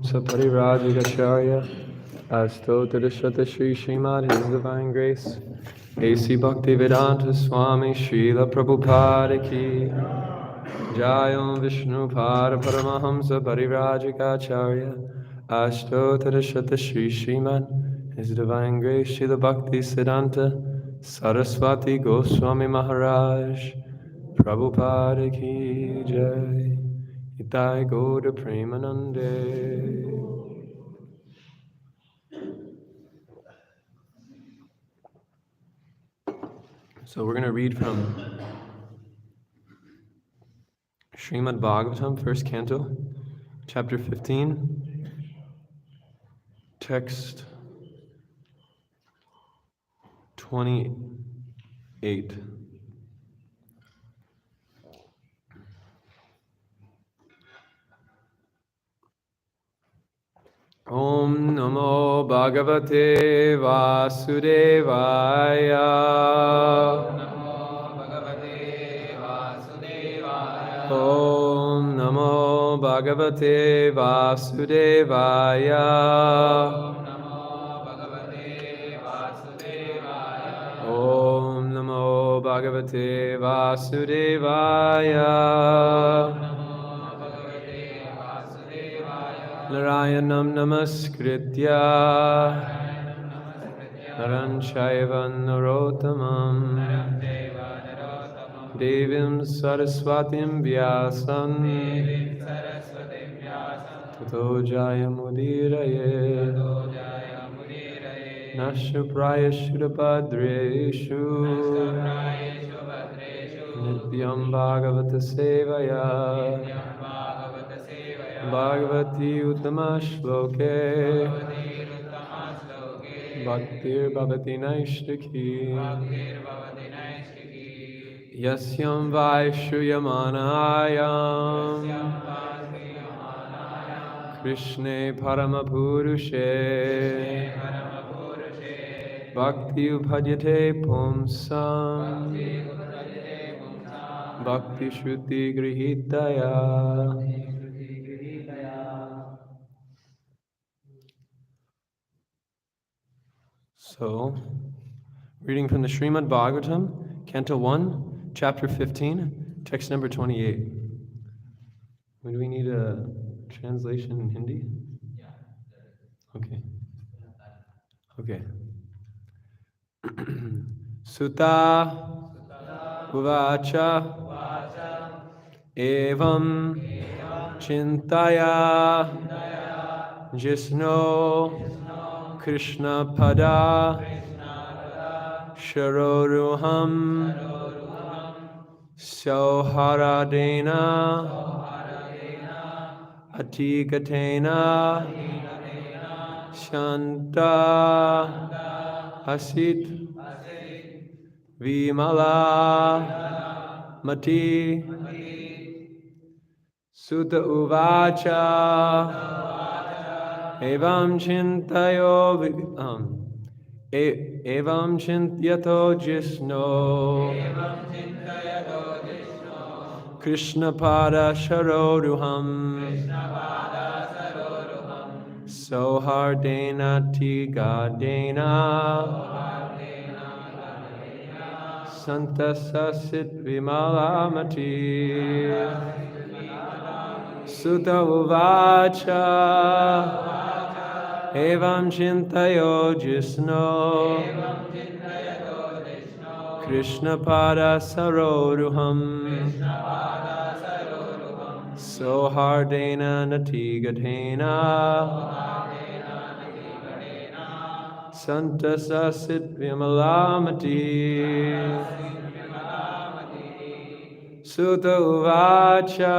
Saparivajigacharya Astotadashata Sri Srimad His Divine Grace A.C. Bhaktivedanta Swami Srila Prabhupada Ki Jayam Vishnu Pada Paramahamsa Parivajigacharya Astotadashata Sri Srimad His Divine Grace Srila Bhakti Siddhanta Saraswati Goswami Maharaj Prabhupada Ki Jai Itai Gauda Premanande. So we're going to read from Srimad Bhagavatam, first canto, chapter 15, text 28. Om Namo Bhagavate Vasudevaya. Om Namo Bhagavate Vasudevaya. Om Namo Bhagavate Vasudevaya. Narayanam Namaskritya Naran Chaiva Narottamam Devim Saraswatim Vyasam Tato Jayamudiraye Nashupraya Shudabhadreshu Nityam Bhagavata Sevaya Bhagavati Uttama Shloke Bhaktir Bhavati Naishtaki Yasyam Vaishyamanayam Krishne Paramapurushe Bhakti Bhajate Pumsam Bhakti Shruti Grihitaya. So, reading from the Srimad Bhagavatam, Canto 1, Chapter 15, text number 28. Do we need a translation in Hindi? Okay. Okay. Sutta Uvacha Evam Chintaya Jisno Krishna Pada Sharoruham Soharadena Atigatena Shanta Hasit Vimala Mati Sutta Uvacha Evam Chintayo Evam Chintyato Jisno Krishna Pada Sharoruham Sohardena Tigadena Santa Sasit Vimalamati Sutta Uvacha Evam Chintayo Jisno Krishna Pada Saroruham Sohardena Natigadena Santa Sasit Vimalamati Sutta Uvacha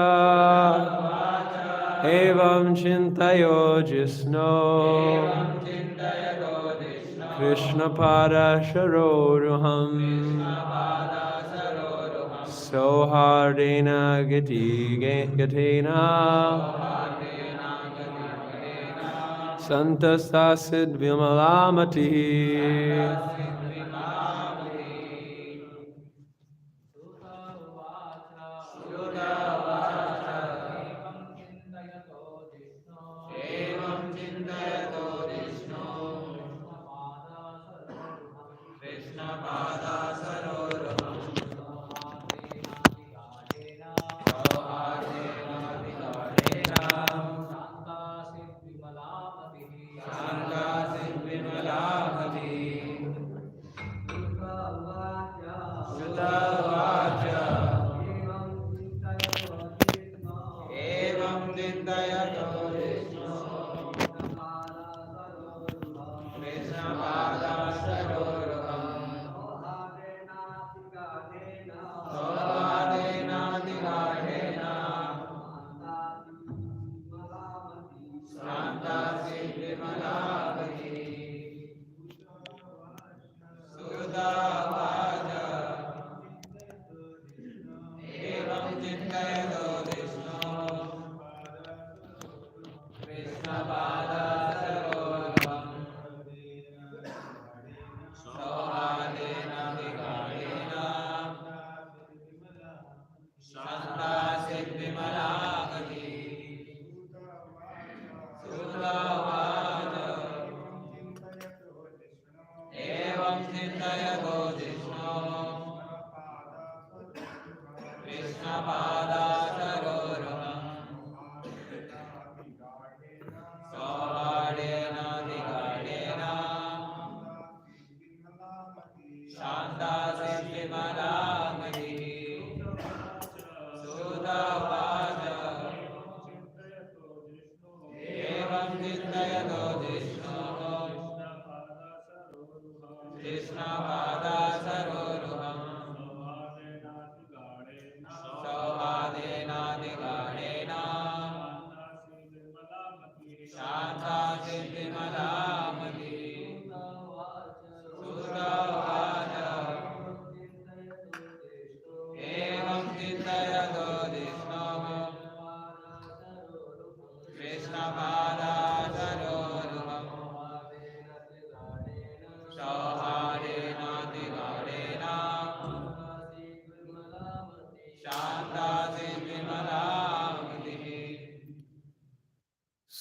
Evam Chintayo Jisno Krishna Pada Sharoruham Sohardena Gatena Santa Sasid Vimalamati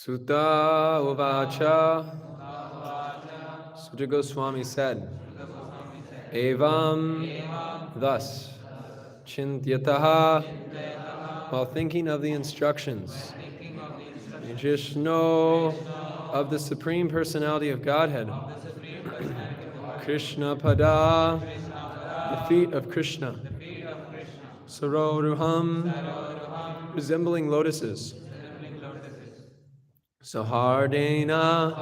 Sutta Uvacha Sutta Goswami said, Evam, thus, Chintyataha, while thinking of the instructions, Jishno, of the Supreme Personality of Godhead, Krishna Pada, the feet of Krishna, Saroruham, resembling lotuses, Sahardena,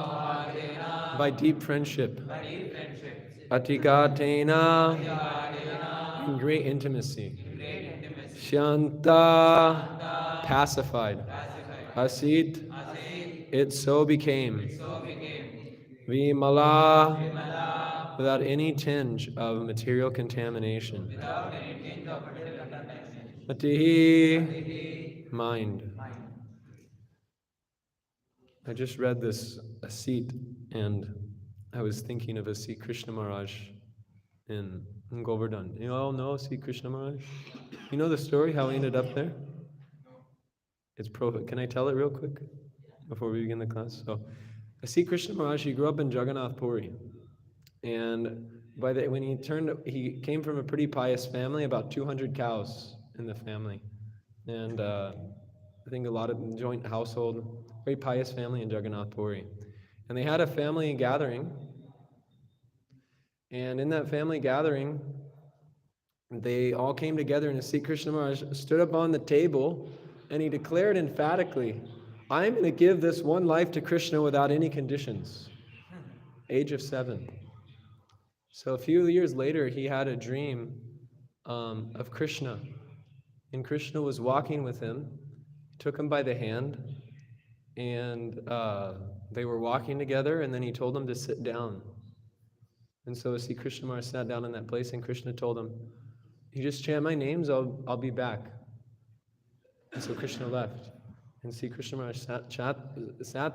by deep friendship, Atigatena, in great intimacy, Shanta, pacified, Asit, it so became, Vimala, without any tinge of material contamination, Matihi, mind. I just read this Asit, and I was thinking of Asit Krishna Maharaj in in Govardhan. You all know Sri Krishna Maharaj? You know the story, how he ended up there? It's Can I tell it real quick before we begin the class? So, Sri Krishna Maharaj, he grew up in Jagannath Puri. And when he came from a pretty pious family, about 200 cows in the family. And I think a lot of joint household, very pious family in Jagannath Puri. And they had a family gathering. And in that family gathering, they all came together, and Sri Krishna Maharaj stood up on the table and he declared emphatically, I'm going to give this one life to Krishna without any conditions. Age of 7. So a few years later, he had a dream of Krishna. And Krishna was walking with him, took him by the hand, and they were walking together, and then he told him to sit down. And so Sri Krishna Maharaj sat down in that place, and Krishna told him, you just chant my names, I'll be back. And so Krishna left. And Sri Krishna Maharaj sat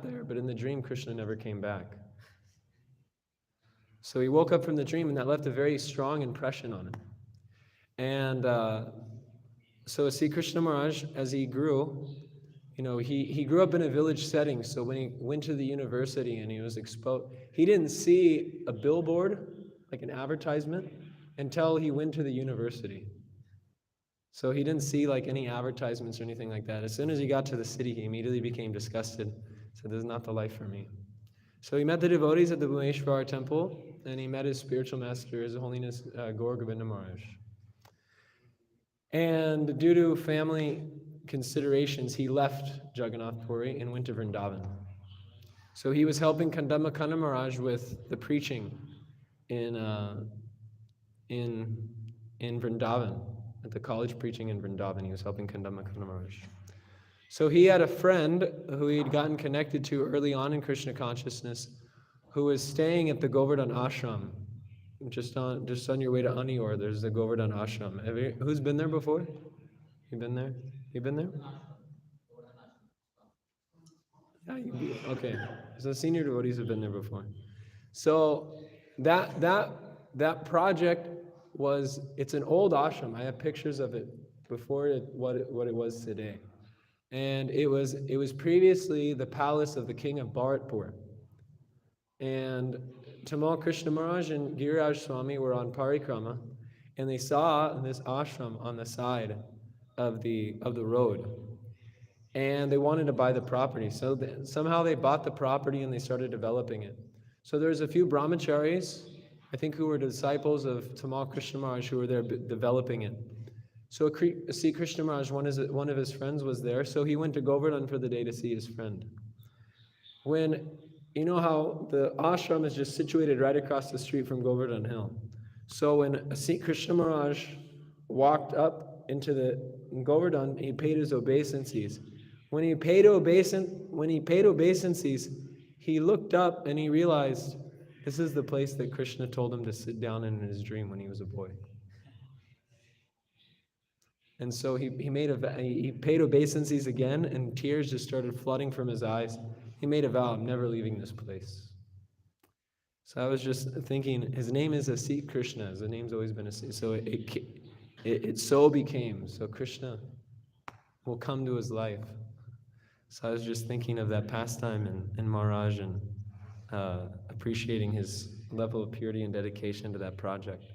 there, but in the dream, Krishna never came back. So he woke up from the dream, and that left a very strong impression on him. And so Sri Krishna Maharaj, as he grew, he grew up in a village setting. So when he went to the university and he was exposed, he didn't see a billboard, like an advertisement, until he went to the university. So he didn't see like any advertisements or anything like that. As soon as he got to the city, he immediately became disgusted. Said, this is not the life for me. So he met the devotees at the Bhumeshwar temple, and he met his spiritual master, His Holiness Gaur Govinda Maharaj. And due to family considerations, he left Jagannath Puri and went to Vrindavan. So he was helping Kandamakana Maharaj with the preaching in Vrindavan, at the college preaching in Vrindavan. He was helping Kandamakana Maharaj. So he had a friend who he'd gotten connected to early on in Krishna consciousness, who was staying at the Govardhan ashram. Just on your way to Anior, there's the Govardhan ashram. Who's been there before? You been there? You been there? Yeah, okay. So senior devotees have been there before. So that project it's an old ashram. I have pictures of it before what it was today. And it was previously the palace of the king of Bharatpur. And Tamal Krishna Maharaj and Giriraj Swami were on parikrama, and they saw this ashram on the side of the road. And they wanted to buy the property. So somehow they bought the property and they started developing it. So there's a few brahmacharis, I think, who were disciples of Tamal Krishna Maharaj, who were there developing it. So Sri Krishna Maharaj, one of his friends was there, so he went to Govardhan for the day to see his friend. When, you know how the ashram is just situated right across the street from Govardhan Hill. So when Sri Krishna Maharaj walked up into the Govardhan, he paid his obeisances. When he paid obeisances, he looked up and he realized this is the place that Krishna told him to sit down in his dream when he was a boy. And so he paid obeisances again, and tears just started flooding from his eyes. He made a vow, I'm never leaving this place. So I was just thinking, his name is Sri Krishna. His name's always been Sri. So it so became. So Krishna will come to his life. So I was just thinking of that pastime in Maharaj and appreciating his level of purity and dedication to that project.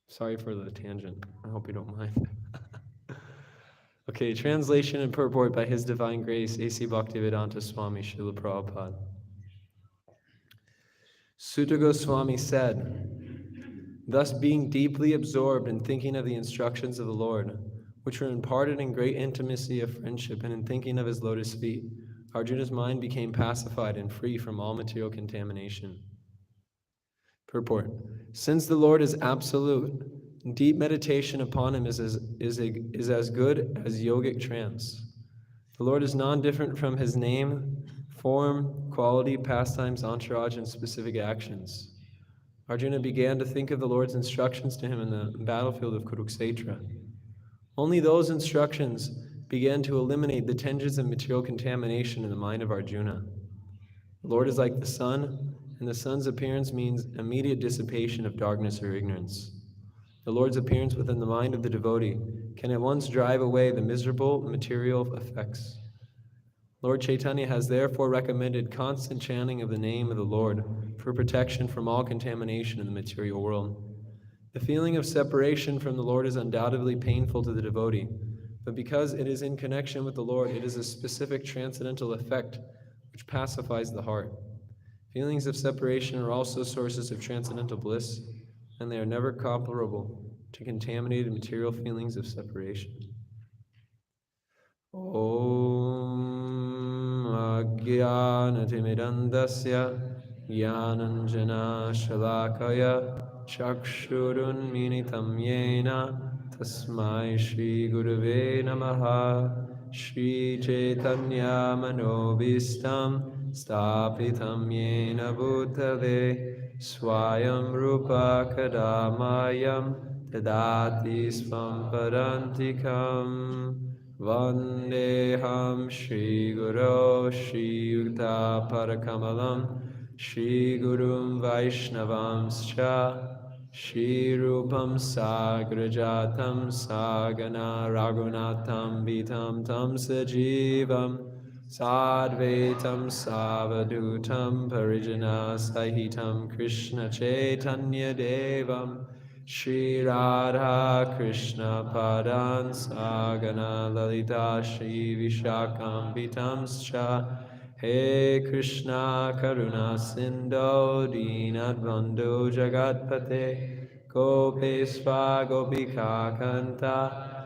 Sorry for the tangent. I hope you don't mind. Okay, translation and purport by His Divine Grace, A.C. Bhaktivedanta Swami Srila Prabhupada. Sutta Goswami said, thus being deeply absorbed in thinking of the instructions of the Lord, which were imparted in great intimacy of friendship, and in thinking of his lotus feet, Arjuna's mind became pacified and free from all material contamination. Purport. Since the Lord is absolute, deep meditation upon him is as good as yogic trance. The Lord is non-different from his name, form, quality, pastimes, entourage, and specific actions. Arjuna began to think of the Lord's instructions to him in the battlefield of Kurukshetra. Only those instructions began to eliminate the tinges of material contamination in the mind of Arjuna. The Lord is like the sun, and the sun's appearance means immediate dissipation of darkness or ignorance. The Lord's appearance within the mind of the devotee can at once drive away the miserable material effects. Lord Chaitanya has therefore recommended constant chanting of the name of the Lord for protection from all contamination in the material world. The feeling of separation from the Lord is undoubtedly painful to the devotee, but because it is in connection with the Lord, it is a specific transcendental effect which pacifies the heart. Feelings of separation are also sources of transcendental bliss, and they are never comparable to contaminated material feelings of separation. Om Agyanatimirandasya Gyananjana Shalakaya Chakshurunminitam Yena Tasmai Shri Gurave Namaha Shri Chaitanya Manobhistam Stapitam Yena Bhutale Swayam Rupa Kadamayam Tadati Svam Parantikam Vandeham Shri Guru Shri Yukta Parakamalam Shri Gurum Vaishnavamscha Shri Rupam Sagrajatam Sagana Raghunatham Vitam Tam Sajivam Sadvaitam Savadutam Parijana Sahitam Krishna Chaitanya Devam Shri Radha Krishna Padan Sagana Lalita Shri Vishakam Vitamscha He Krishna Karuna Sindho Dinadvando Jagatpate Gopesva Gopika Kanta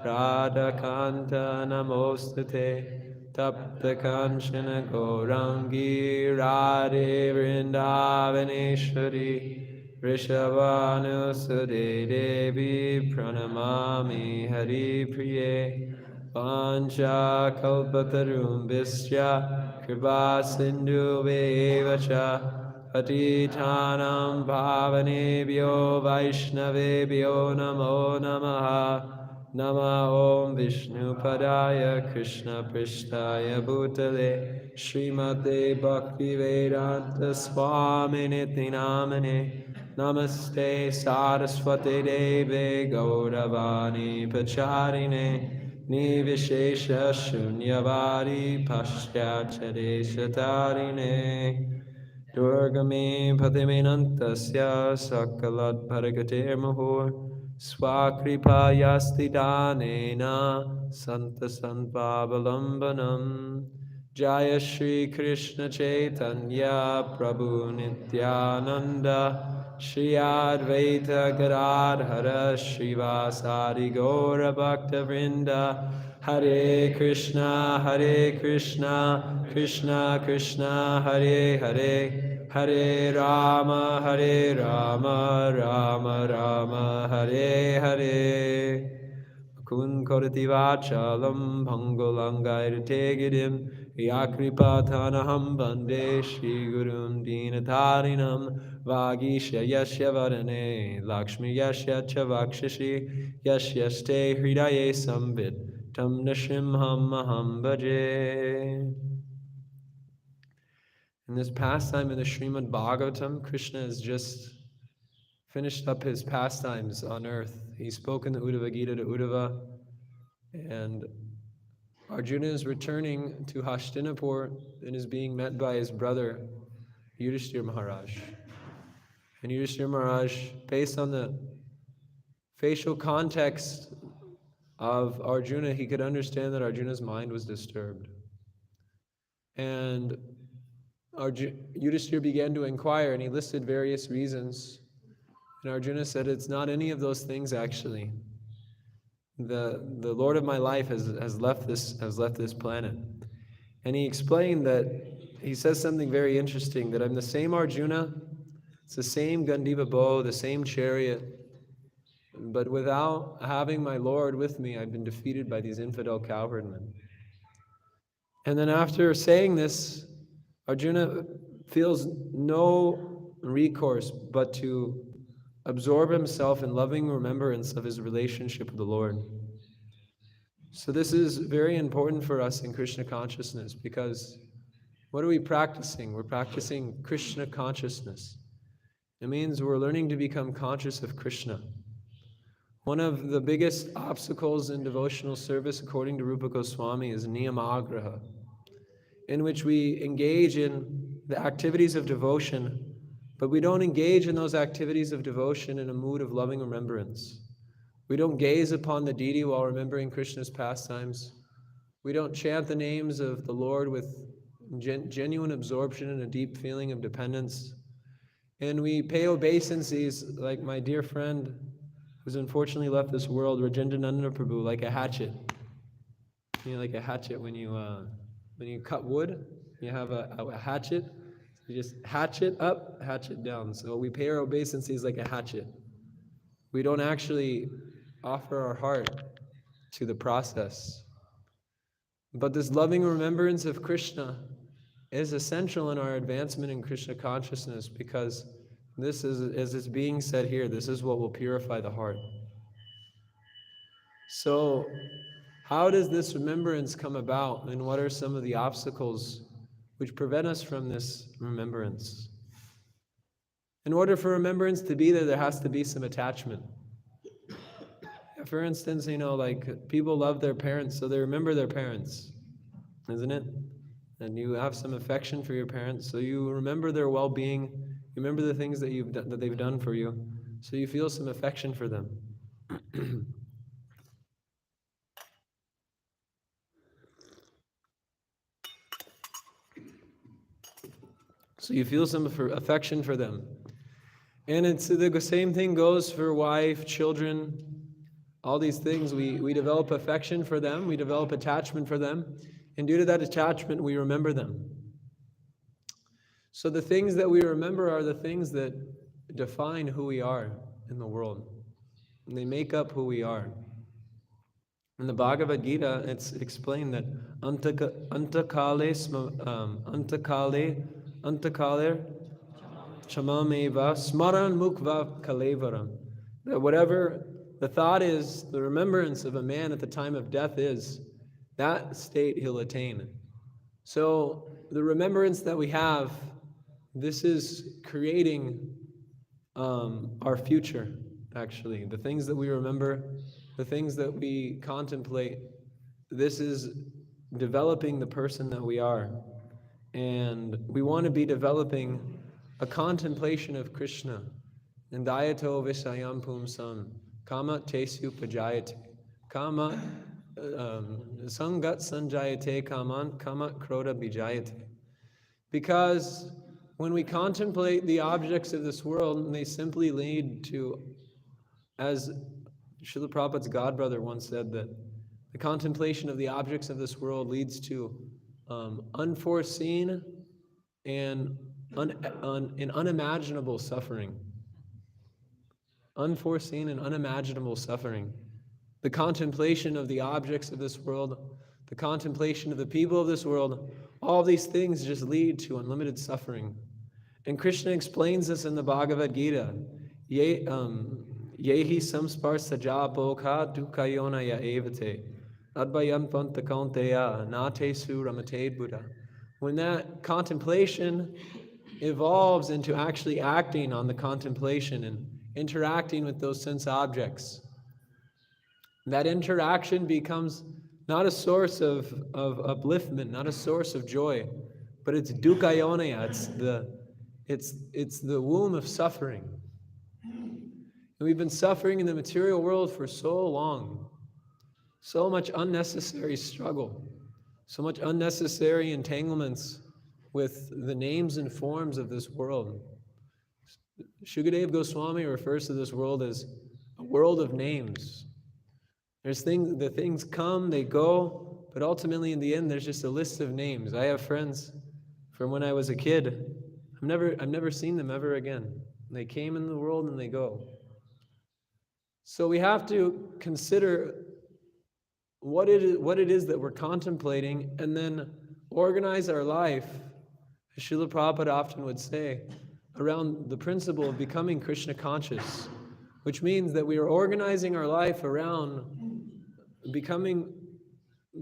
Radha Kanta Namostate Tapta Kanchana Gaurangi Radhe Vrindavaneshwari Vrishabhanusade Devi Pranamami Hari Priye Pancha Kalpatarumbhisya Kripa Sindhu Vevacha Patitanam Bhavanebhyo Vaishnavebhyo Namo Namaha Nama Om Vishnu Padaya Krishna Prishtaya Bhutale Srimate Bhakti Vedanta Swami Niti Namane Namaste Saraswate Deve Gauravani Pacharine Nivishesha Shunyavadi Paschachare Shatarine Durgame Patimenantasya Sakalat Paragatir Mahur Swakripa Yasti Danena Santa Sanpavalambanam Jaya Shri Krishna Chaitanya Prabhu Nityananda Shri Advaita Gadadhara Srivasadi Gaura Bhakta Vrinda Hare Krishna Krishna Krishna Hare Hare Hare Rama Rama Rama Hare Hare Kun Korati Vachalam Bhangolangair Tegidim Yakripathanaham Bande Shri Gurum Dinatarinam Vagisha Yashya Varane Lakshmi Yashya Chavakshashi Yashyaste Hridaye Sambit Tam Nashimham Maham Bhaje. In this pastime in the Srimad Bhagavatam, Krishna has just finished up his pastimes on earth. He's spoken the Uddhava Gita to Uddhava, and Arjuna is returning to Hastinapur and is being met by his brother, Yudhishthira Maharaj. And Yudhishthira Maharaj, based on the facial context of Arjuna, he could understand that Arjuna's mind was disturbed. And Yudhishthira began to inquire, and he listed various reasons. And Arjuna said, it's not any of those things actually. The Lord of my life has left this planet. And he explained that, he says something very interesting, that I'm the same Arjuna, it's the same Gandiva bow, the same chariot, but without having my Lord with me, I've been defeated by these infidel cowherdmen. And then after saying this, Arjuna feels no recourse but to absorb himself in loving remembrance of his relationship with the Lord. So this is very important for us in Krishna consciousness, because what are we practicing? We're practicing Krishna consciousness. It means we're learning to become conscious of Krishna. One of the biggest obstacles in devotional service, according to Rupa Goswami, is niyamagraha, in which we engage in the activities of devotion, but we don't engage in those activities of devotion in a mood of loving remembrance. We don't gaze upon the deity while remembering Krishna's pastimes. We don't chant the names of the Lord with genuine absorption and a deep feeling of dependence. And we pay obeisances, like my dear friend who's unfortunately left this world, Rajendraనందన Prabhu, like a hatchet. You know, like a hatchet when you cut wood, you have a hatchet. You just hatchet up, hatchet down. So we pay our obeisances like a hatchet. We don't actually offer our heart to the process. But this loving remembrance of Krishna is essential in our advancement in Krishna consciousness, because this is, as it's being said here, this is what will purify the heart. So, how does this remembrance come about, and what are some of the obstacles which prevent us from this remembrance? In order for remembrance to be there has to be some attachment. For instance, like people love their parents, so they remember their parents, isn't it? And you have some affection for your parents, so you remember their well-being, you remember the things that they've done for you, so you feel some affection for them. So you feel some affection for them. And it's the same thing goes for wife, children, all these things. We develop affection for them, we develop attachment for them, and due to that attachment, we remember them. So the things that we remember are the things that define who we are in the world. And they make up who we are. In the Bhagavad Gita, it's explained that antakale chamameva smaran mukva kalevaram. That whatever the thought is, the remembrance of a man at the time of death is, that state he'll attain. So the remembrance that we have, this is creating our future, actually. The things that we remember, the things that we contemplate, this is developing the person that we are. And we want to be developing a contemplation of Krishna. Ndayato visayam pumsam, kama tesu pajayate, kama sangat sanjayate kaman, kama kroda bijayate. Because when we contemplate the objects of this world, they simply lead to, as Srila Prabhupada's godbrother once said, that the contemplation of the objects of this world leads to unforeseen and unimaginable suffering. Unforeseen and unimaginable suffering. The contemplation of the objects of this world, the contemplation of the people of this world, all these things just lead to unlimited suffering. And Krishna explains this in the Bhagavad Gita. Yehi samsparsa jabokha dukayona ya evate advayam pantakaunteya nate su ramate buddha. When that contemplation evolves into actually acting on the contemplation and interacting with those sense objects, that interaction becomes not a source of upliftment, not a source of joy, but it's dukkayonaya, it's the womb of suffering. And we've been suffering in the material world for so long, so much unnecessary struggle, so much unnecessary entanglements with the names and forms of this world. Shukadeva Goswami refers to this world as a world of names. The things come, they go, but ultimately in the end there's just a list of names. I have friends from when I was a kid. I've never seen them ever again. They came in the world and they go. So we have to consider what it is that we're contemplating, and then organize our life, as Srila Prabhupada often would say, around the principle of becoming Krishna conscious, which means that we are organizing our life around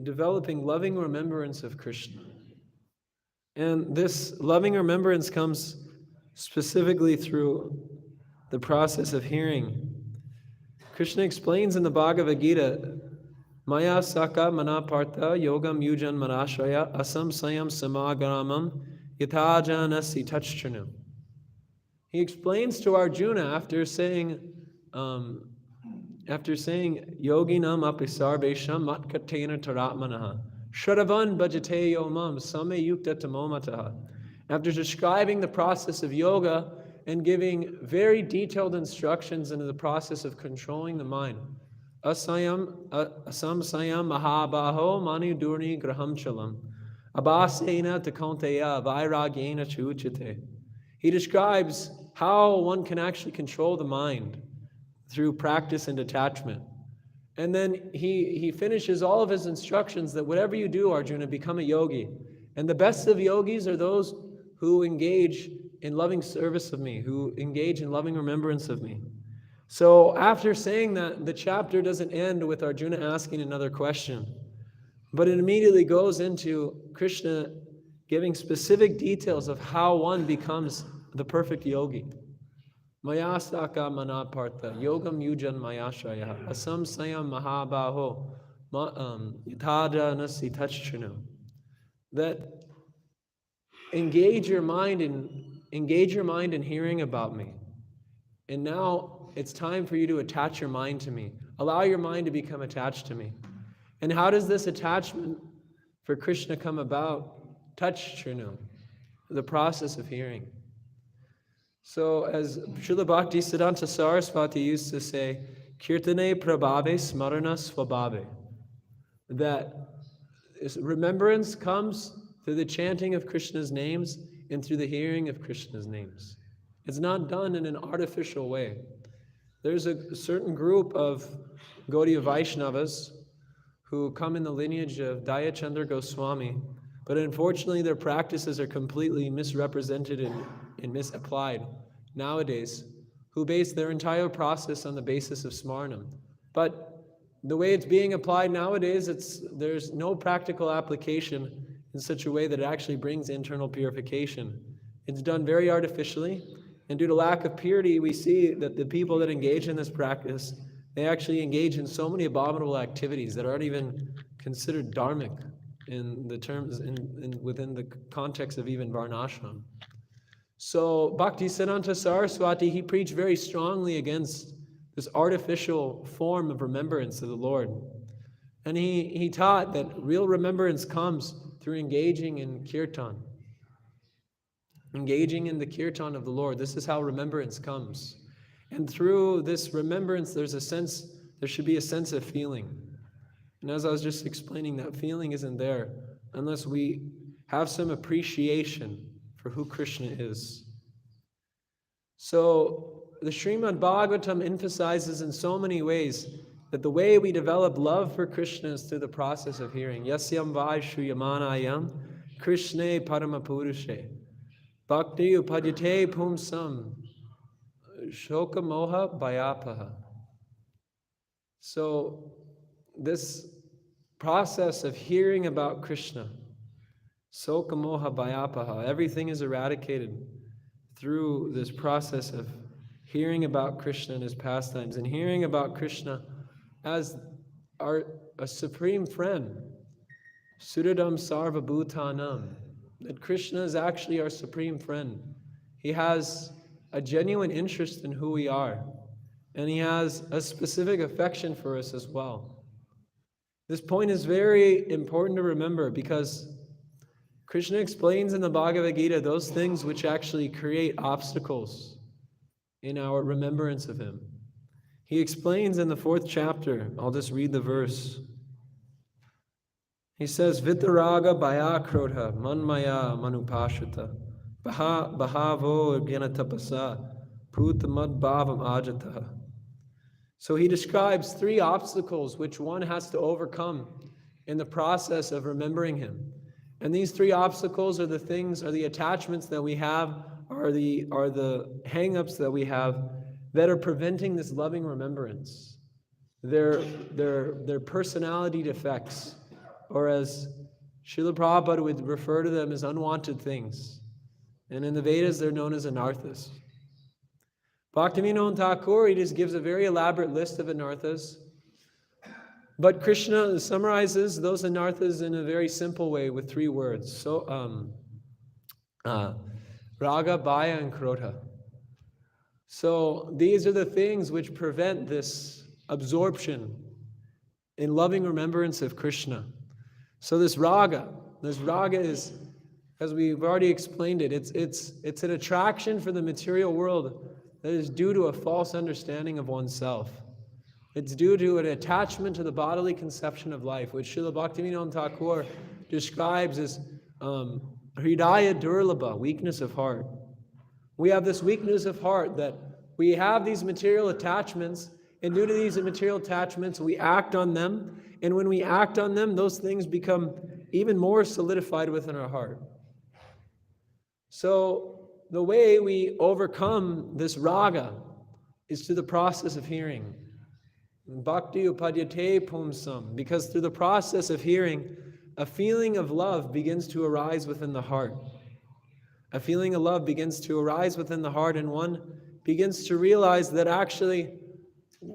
developing loving remembrance of Krishna. And this loving remembrance comes specifically through the process of hearing Krishna explains in the Bhagavad Gita, Maya Saka Manapartha Yogam Yujan Manashraya Asam Sayam Samagramam Yatajanasi Tachchanu. He explains to Arjuna after saying Yoginam Apisarvesham Matkatena Taratmanaha Shravan Bhajate Yomam Same Yukta Tamomataha. After describing the process of yoga and giving very detailed instructions into the process of controlling the mind. Asam sayam mahabaho manu durni graham chalam. Abhasena takonteya vairagyena chuchate. He describes how one can actually control the mind through practice and detachment. And then he finishes all of his instructions that whatever you do, Arjuna, become a yogi. And the best of yogis are those who engage in loving service of me, who engage in loving remembrance of me. So after saying that, the chapter doesn't end with Arjuna asking another question, but it immediately goes into Krishna giving specific details of how one becomes the perfect yogi. Maya Saka Manapartha Yogam Yujan Mayashraya Asam Sayam Mahabaho Yatada Nasi Tachchanu. That engage your mind in hearing about me. And now it's time for you to attach your mind to me. Allow your mind to become attached to me. And how does this attachment for Krishna come about? Tachchanu, the process of hearing. So as Srila Bhaktisiddhanta Saraswati used to say, Kirtane prabhave smarana swabhave. That remembrance comes through the chanting of Krishna's names and through the hearing of Krishna's names. It's not done in an artificial way. There's a certain group of Gaudiya Vaishnavas who come in the lineage of Dayachandra Goswami, but unfortunately their practices are completely misrepresented and misapplied nowadays, who base their entire process on the basis of smarnam. But the way it's being applied nowadays, there's no practical application in such a way that it actually brings internal purification. It's done very artificially, and due to lack of purity, we see that the people that engage in this practice, they actually engage in so many abominable activities that aren't even considered dharmic in the terms within the context of even varnashram. So Bhaktisiddhanta Saraswati, he preached very strongly against this artificial form of remembrance of the Lord. And he taught that real remembrance comes through engaging in kirtan. Engaging in the kirtan of the Lord. This is how remembrance comes. And through this remembrance, there should be a sense of feeling. And as I was just explaining, that feeling isn't there unless we have some appreciation for who Krishna is. So the Srimad Bhagavatam emphasizes in so many ways that the way we develop love for Krishna is through the process of hearing. Yasyam vai shuyamanayam Krishne paramapurushe bhakti upadhyate pumsam shoka moha bhayapaha. So this process of hearing about Krishna, soka moha bhayapaha, everything is eradicated through this process of hearing about Krishna and his pastimes, and hearing about Krishna as a supreme friend, Suradam Sarva Bhutanam, that Krishna is actually our supreme friend. He has a genuine interest in who we are, and he has a specific affection for us as well. This point is very important to remember because Krishna explains in the Bhagavad Gita those things which actually create obstacles in our remembrance of him. He explains in the 4th chapter, I'll just read the verse. He says, Vitaraga bhaya krodha manmaya manupashita bahavo gyanatapasa putamad bhavam ajataha. So he describes 3 obstacles which one has to overcome in the process of remembering him. And these 3 obstacles are the attachments that we have, are the hang-ups that we have that are preventing this loving remembrance. They're personality defects, or as Srila Prabhupada would refer to them as unwanted things. And in the Vedas, they're known as anarthas. Bhaktivinoda Thakur, he just gives a very elaborate list of anarthas. But Krishna summarizes those anarthas in a very simple way with 3 words. So, raga, bhaya, and krodha. So these are the things which prevent this absorption in loving remembrance of Krishna. So this raga is, as we've already explained it, it's an attraction for the material world that is due to a false understanding of oneself. It's due to an attachment to the bodily conception of life, which Srila Bhaktivinoda Thakur describes as hridaya durlabha, weakness of heart. We have this weakness of heart that we have these material attachments, and due to these material attachments, we act on them. And when we act on them, those things become even more solidified within our heart. So the way we overcome this raga is through the process of hearing. Bhakti upadyate pumsam, because through the process of hearing, a feeling of love begins to arise within the heart. A feeling of love begins to arise within the heart, and one begins to realize that actually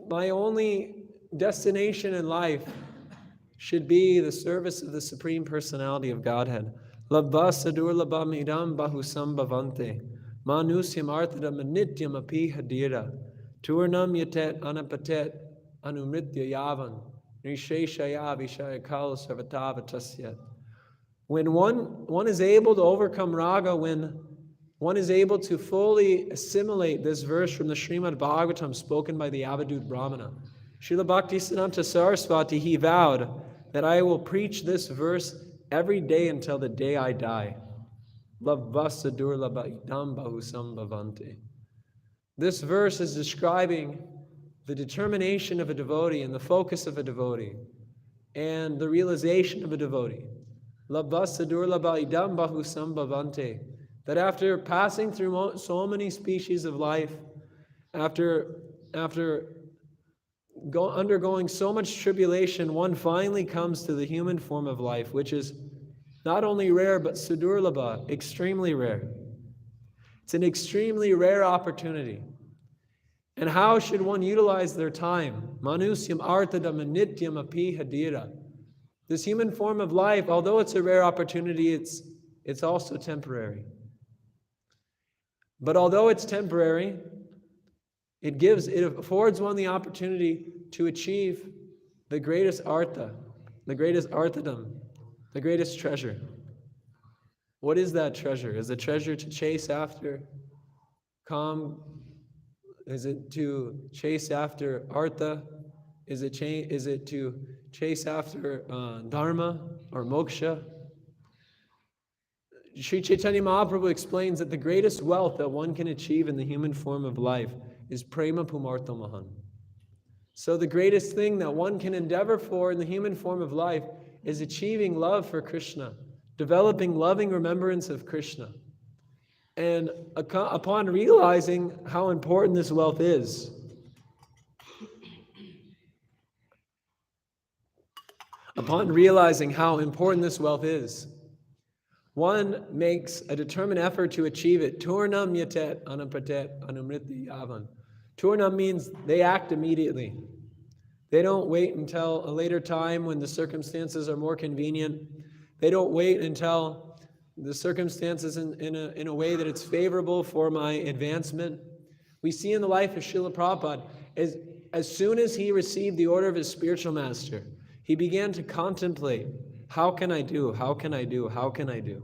my only destination in life should be the service of the Supreme Personality of Godhead. Labba sadurlabam idam bahusam bhavante manusyam arthadam nityam api hadira turnam yatet anapatet anumritya yavan nisheshaya vishayakal sarvatavatasyat. When one is able to overcome raga, when one is able to fully assimilate this verse from the Srimad Bhagavatam spoken by the Avadut Brahmana, Srila Bhaktisiddhanta Saraswati, he vowed that I will preach this verse every day until the day I die. This verse is describing the determination of a devotee and the focus of a devotee and the realization of a devotee. That after passing through so many species of life, after undergoing so much tribulation, one finally comes to the human form of life, which is not only rare, but sudurlabha, extremely rare. It's an extremely rare opportunity. And how should one utilize their time? Manusyam arthadam nityam api hadira. This human form of life, although it's a rare opportunity, it's also temporary. But although it's temporary, it affords one the opportunity to achieve the greatest artha, the greatest arthadam, the greatest treasure. What is that treasure? Is the treasure to chase after calm? Is it to chase after artha? Is it to chase after dharma or moksha? Sri Chaitanya Mahaprabhu explains that the greatest wealth that one can achieve in the human form of life is prema pumartamahan. So the greatest thing that one can endeavor for in the human form of life is achieving love for Krishna, developing loving remembrance of Krishna. And upon realizing how important this wealth is, one makes a determined effort to achieve it. Turnam yatet anapatet anumriti yavan. Turnam means they act immediately. They don't wait until a later time when the circumstances are more convenient. They don't wait until the circumstances in a way that it's favorable for my advancement. We see in the life of Srila Prabhupada, as soon as he received the order of his spiritual master, he began to contemplate, how can I do? How can I do? How can I do?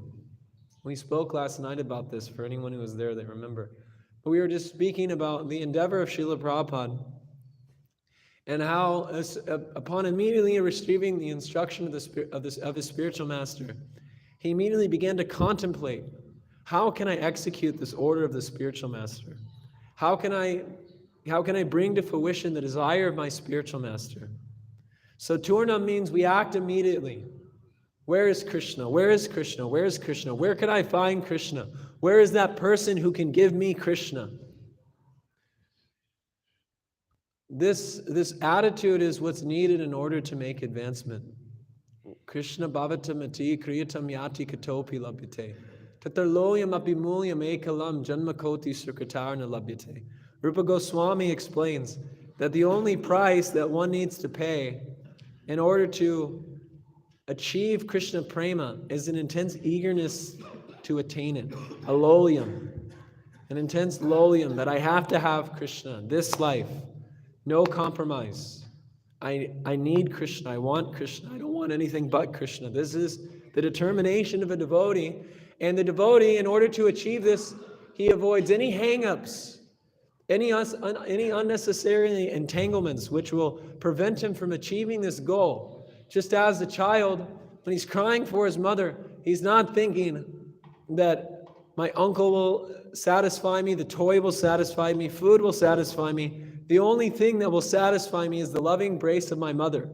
We spoke last night about this for anyone who was there, they remember. But we were just speaking about the endeavor of Srila Prabhupada and how, upon immediately receiving the instruction of his spiritual master, he immediately began to contemplate, how can I execute this order of the spiritual master? How can I bring to fruition the desire of my spiritual master? So Turnam means we act immediately. Where is Krishna? Where is Krishna? Where is Krishna? Where can I find Krishna? Where is that person who can give me Krishna? This attitude is what's needed in order to make advancement. Krishna bhavatamati kriyatam yati katopi labhyate tatarloyam apimulyam ekalam janmakoti sukritarna labhyate Rupa Goswami explains that the only price that one needs to pay in order to achieve Krishna prema is an intense eagerness to attain it, a lolyam, an intense lolyam that I have to have Krishna this life, no compromise. I need Krishna, I want Krishna, I don't want anything but Krishna. This is the determination of a devotee, and the devotee, in order to achieve this, he avoids any hang-ups, any unnecessary entanglements which will prevent him from achieving this goal. Just as the child, when he's crying for his mother, he's not thinking that my uncle will satisfy me, the toy will satisfy me, food will satisfy me. The only thing that will satisfy me is the loving embrace of my mother.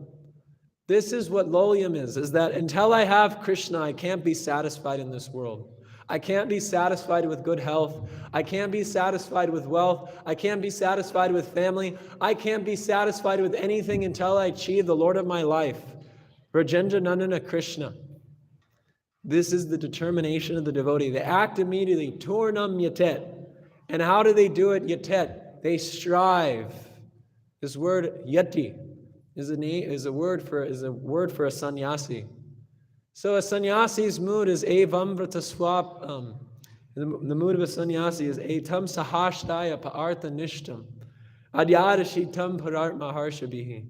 This is what lolyam is that until I have Krishna, I can't be satisfied in this world. I can't be satisfied with good health. I can't be satisfied with wealth. I can't be satisfied with family. I can't be satisfied with anything until I achieve the Lord of my life, Rajendra Nandana Krishna. This is the determination of the devotee. They act immediately, turnam yatet. And how do they do it? Yatet. They strive. This word yati is a word for a sannyasi. So a sannyasi's mood is evamvrata swap. The mood of a sannyasi is etam sahashtaya pa'artha nishtam adyadashitam parat maharshabhihi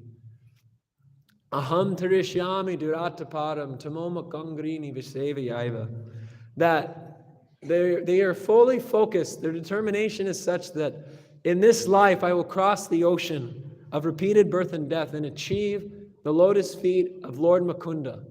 aham tarishyami durataparam tamoma gangrini visevayaiva. That they are fully focused. Their determination is such that in this life I will cross the ocean of repeated birth and death and achieve the lotus feet of Lord Mukunda.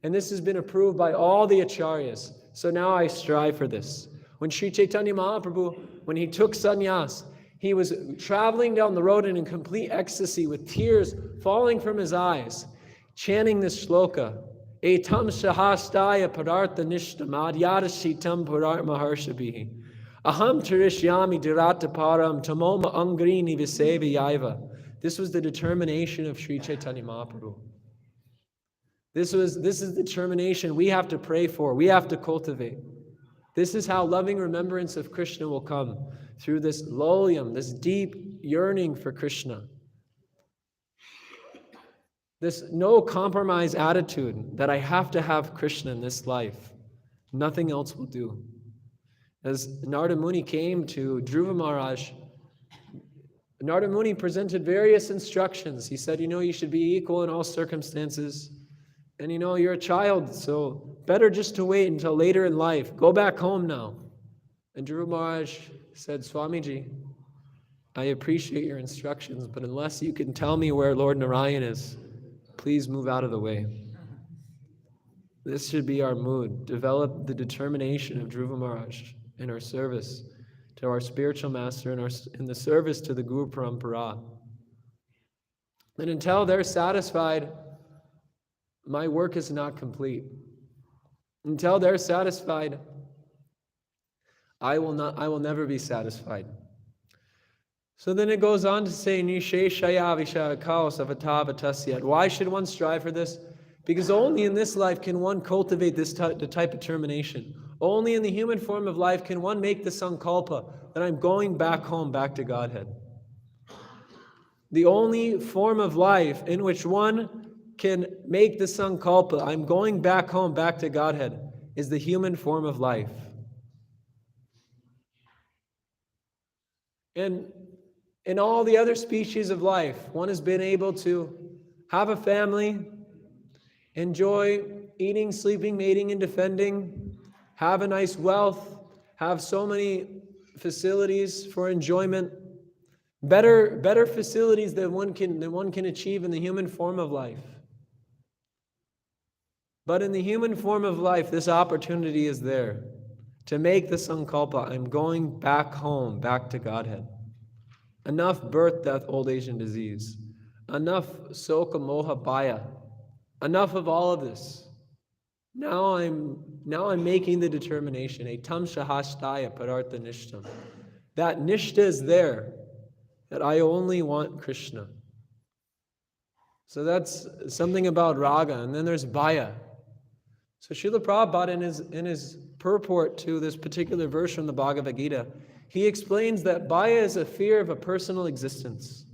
And this has been approved by all the acharyas. So now I strive for this. When Sri Chaitanya Mahaprabhu, when he took sannyas, he was traveling down the road in complete ecstasy with tears falling from his eyes, chanting this shloka, Etam Shahastaya Padartha Nishtam Adyadashitam Parat Maharshabhihi Aham Tarishyami Dirata Param Tamoma Angrini Visevi Yaiva. This was the determination of Sri Chaitanya Mahaprabhu. This is the determination we have to pray for, we have to cultivate. This is how loving remembrance of Krishna will come, through this lolyam, this deep yearning for Krishna. This no compromise attitude that I have to have Krishna in this life. Nothing else will do. As Narada Muni came to Dhruva Maharaj, Narada Muni presented various instructions. He said, you should be equal in all circumstances. And you're a child, so better just to wait until later in life. Go back home now. And Dhruva Maharaj said, Swamiji, I appreciate your instructions, but unless you can tell me where Lord Narayan is, please move out of the way. This should be our mood. Develop the determination of Dhruva Maharaj in our service to our spiritual master and in the service to the Guru Parampara. And until they're satisfied, my work is not complete. Until they're satisfied, I will never be satisfied. So then it goes on to say, Nisheshaya Vishakao Savatavatasyat. Why should one strive for this? Because only in this life can one cultivate the type of determination. Only in the human form of life can one make the sankalpa that I'm going back home, back to Godhead. The only form of life in which one can make the sankalpa, I'm going back home, back to Godhead, is the human form of life. And in all the other species of life, one has been able to have a family, enjoy eating, sleeping, mating, and defending, have a nice wealth, have so many facilities for enjoyment, better facilities than one can achieve in the human form of life. But in the human form of life, this opportunity is there to make the sankalpa, I'm going back home, back to Godhead. Enough birth, death, old age, and disease. Enough soka, moha, bhaya. Enough of all of this. Now I'm making the determination, etam shahashtaya parartha nishtam. That nishta is there, that I only want Krishna. So that's something about raga. And then there's bhaya. So Srila Prabhupada in his purport to this particular verse from the Bhagavad Gita, he explains that Bhaya is a fear of a personal existence.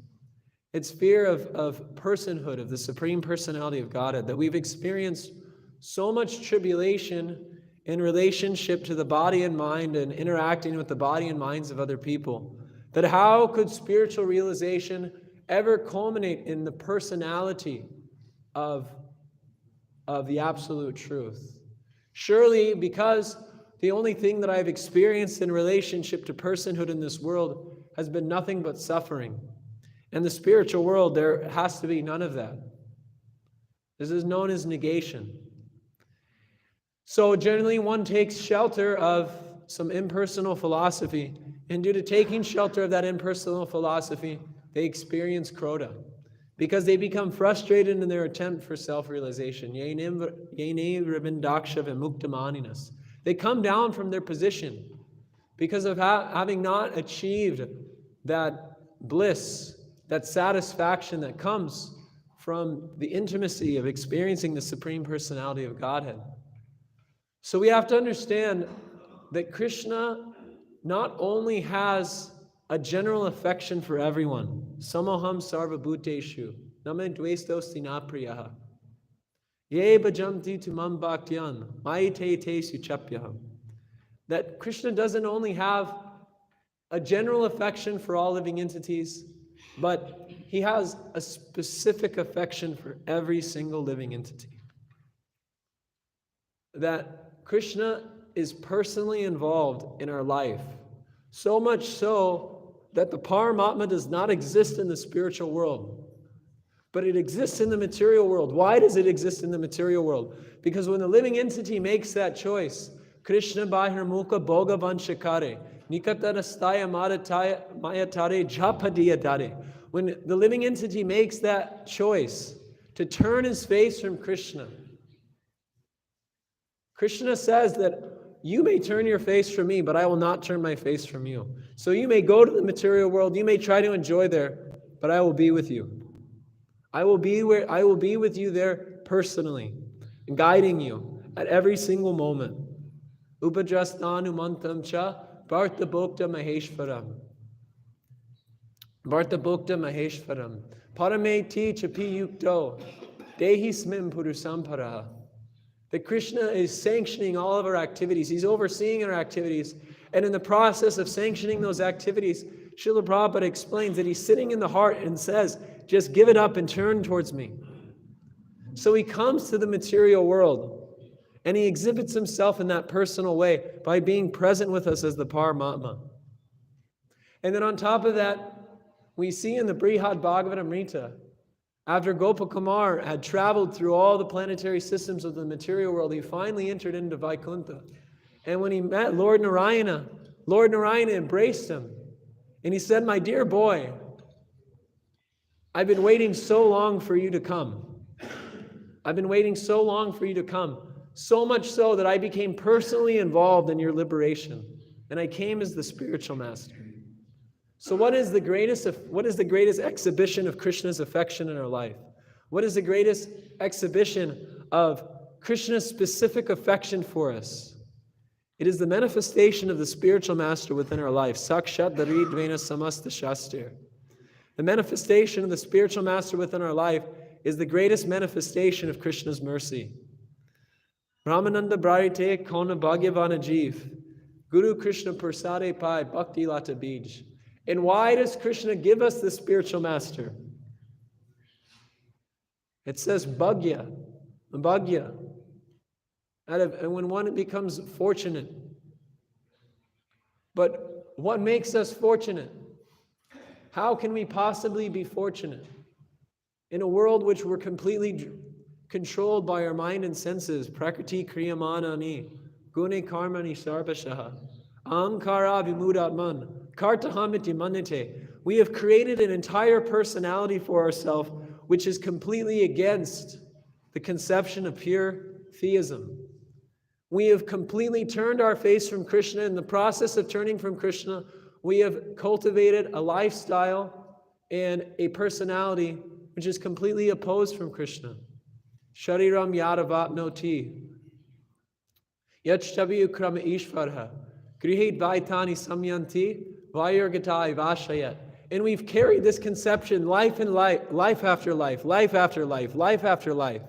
It's fear of personhood, of the Supreme Personality of Godhead, that we've experienced so much tribulation in relationship to the body and mind and interacting with the body and minds of other people, that how could spiritual realization ever culminate in the personality of the absolute truth? Surely, because the only thing that I've experienced in relationship to personhood in this world has been nothing but suffering. In the spiritual world, there has to be none of that. This is known as negation. So generally one takes shelter of some impersonal philosophy, and due to taking shelter of that impersonal philosophy, they experience krodha, because they become frustrated in their attempt for self-realization. They come down from their position because of having not achieved that bliss, that satisfaction that comes from the intimacy of experiencing the Supreme Personality of Godhead. So we have to understand that Krishna not only has a general affection for everyone, samoham sarva bhuteshu, namen dvestosti na priyaha, ye bhajanti tu mam bhaktyan, maite te suchapyaham. That Krishna doesn't only have a general affection for all living entities, but he has a specific affection for every single living entity. That Krishna is personally involved in our life, so much so that the Paramatma does not exist in the spiritual world, but it exists in the material world. Why does it exist in the material world? Because when the living entity makes that choice, Krishna bahirmukha bhoga vanshakare, nikatarastaya mayatare japadiyadare. When the living entity makes that choice to turn his face from Krishna, Krishna says that you may turn your face from me, but I will not turn my face from you. So you may go to the material world, you may try to enjoy there, but I will be with you. I will be with you there personally, guiding you at every single moment. Upajastanu mantam cha Bharta Bhokta Maheshwaram. Bharta Bhokta Maheshwaram. Parameti chapi yukto. Dehi smim purusamparaha. That Krishna is sanctioning all of our activities. He's overseeing our activities. And in the process of sanctioning those activities, Srila Prabhupada explains that he's sitting in the heart and says, just give it up and turn towards me. So he comes to the material world and he exhibits himself in that personal way by being present with us as the Paramatma. And then on top of that, we see in the Brihad Bhagavatamrita, after Gopakumar had traveled through all the planetary systems of the material world, he finally entered into Vaikuntha. And when he met Lord Narayana embraced him. And he said, my dear boy, I've been waiting so long for you to come. I've been waiting so long for you to come. So much so that I became personally involved in your liberation. And I came as the spiritual master. So what is the greatest exhibition of Krishna's affection in our life? What is the greatest exhibition of Krishna's specific affection for us? It is the manifestation of the spiritual master within our life. Sakshat Daridvena Samasta Shastir. The manifestation of the spiritual master within our life is the greatest manifestation of Krishna's mercy. Ramananda Brarite Kona Bhagavana Jeev. Guru Krishna Prasade Pai Bhakti Lata Bij. And why does Krishna give us the spiritual master? It says bhagya, bhagya. And when one becomes fortunate. But what makes us fortunate? How can we possibly be fortunate? In a world which we're completely controlled by our mind and senses, prakriti kriyamanani, gune karmani sarvashaha, ahamkara vimudatman, kartahamiti manite. We have created an entire personality for ourselves which is completely against the conception of pure theism. We have completely turned our face from Krishna. In the process of turning from Krishna, we have cultivated a lifestyle and a personality which is completely opposed from Krishna. Shariram yadavatnoti. Yachtavi ukrama ishvarha. Grihet vaitani samyanti vayurgatai vashayat. And we've carried this conception life and life, life after life, life after life, life after life.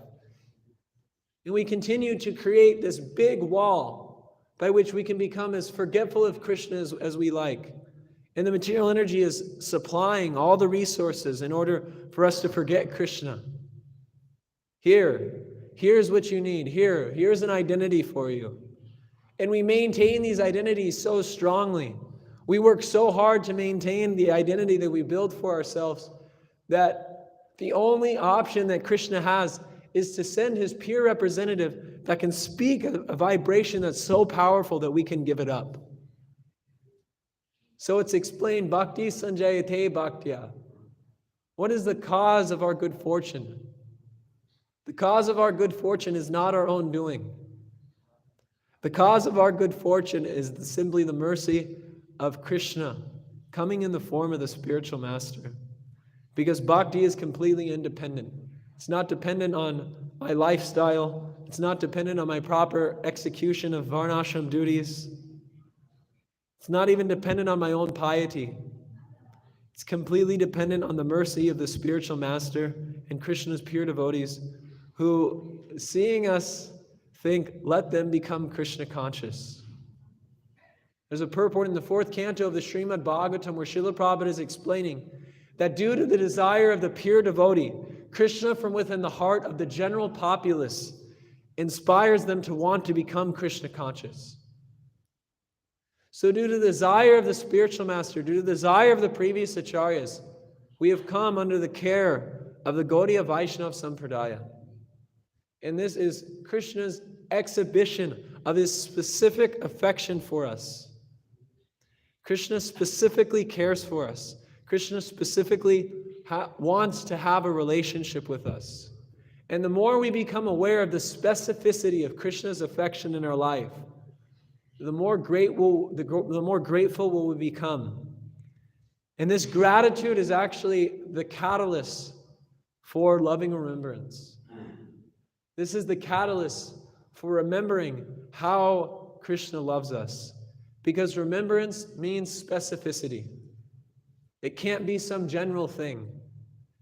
And we continue to create this big wall by which we can become as forgetful of Krishna as we like. And the material energy is supplying all the resources in order for us to forget Krishna. Here's what you need. Here's an identity for you. And we maintain these identities so strongly. We work so hard to maintain the identity that we build for ourselves that the only option that Krishna has is to send his pure representative that can speak a vibration that's so powerful that we can give it up. So it's explained, Bhakti Sanjayate Bhaktya. What is the cause of our good fortune? The cause of our good fortune is not our own doing. The cause of our good fortune is simply the mercy of Krishna coming in the form of the spiritual master. Because bhakti is completely independent. It's not dependent on my lifestyle. It's not dependent on my proper execution of varnashram duties. It's not even dependent on my own piety. It's completely dependent on the mercy of the spiritual master and Krishna's pure devotees who, seeing us, think, let them become Krishna conscious. There's a purport in the 4th canto of the Srimad Bhagavatam where Srila Prabhupada is explaining that due to the desire of the pure devotee, Krishna from within the heart of the general populace inspires them to want to become Krishna conscious. So due to the desire of the spiritual master, due to the desire of the previous acharyas, we have come under the care of the Gaudiya Vaishnava Sampradaya. And this is Krishna's exhibition of his specific affection for us. Krishna specifically cares for us. Krishna specifically wants to have a relationship with us. And the more we become aware of the specificity of Krishna's affection in our life, the more grateful will we become. And this gratitude is actually the catalyst for loving remembrance. This is the catalyst for remembering how Krishna loves us. Because remembrance means specificity. It can't be some general thing.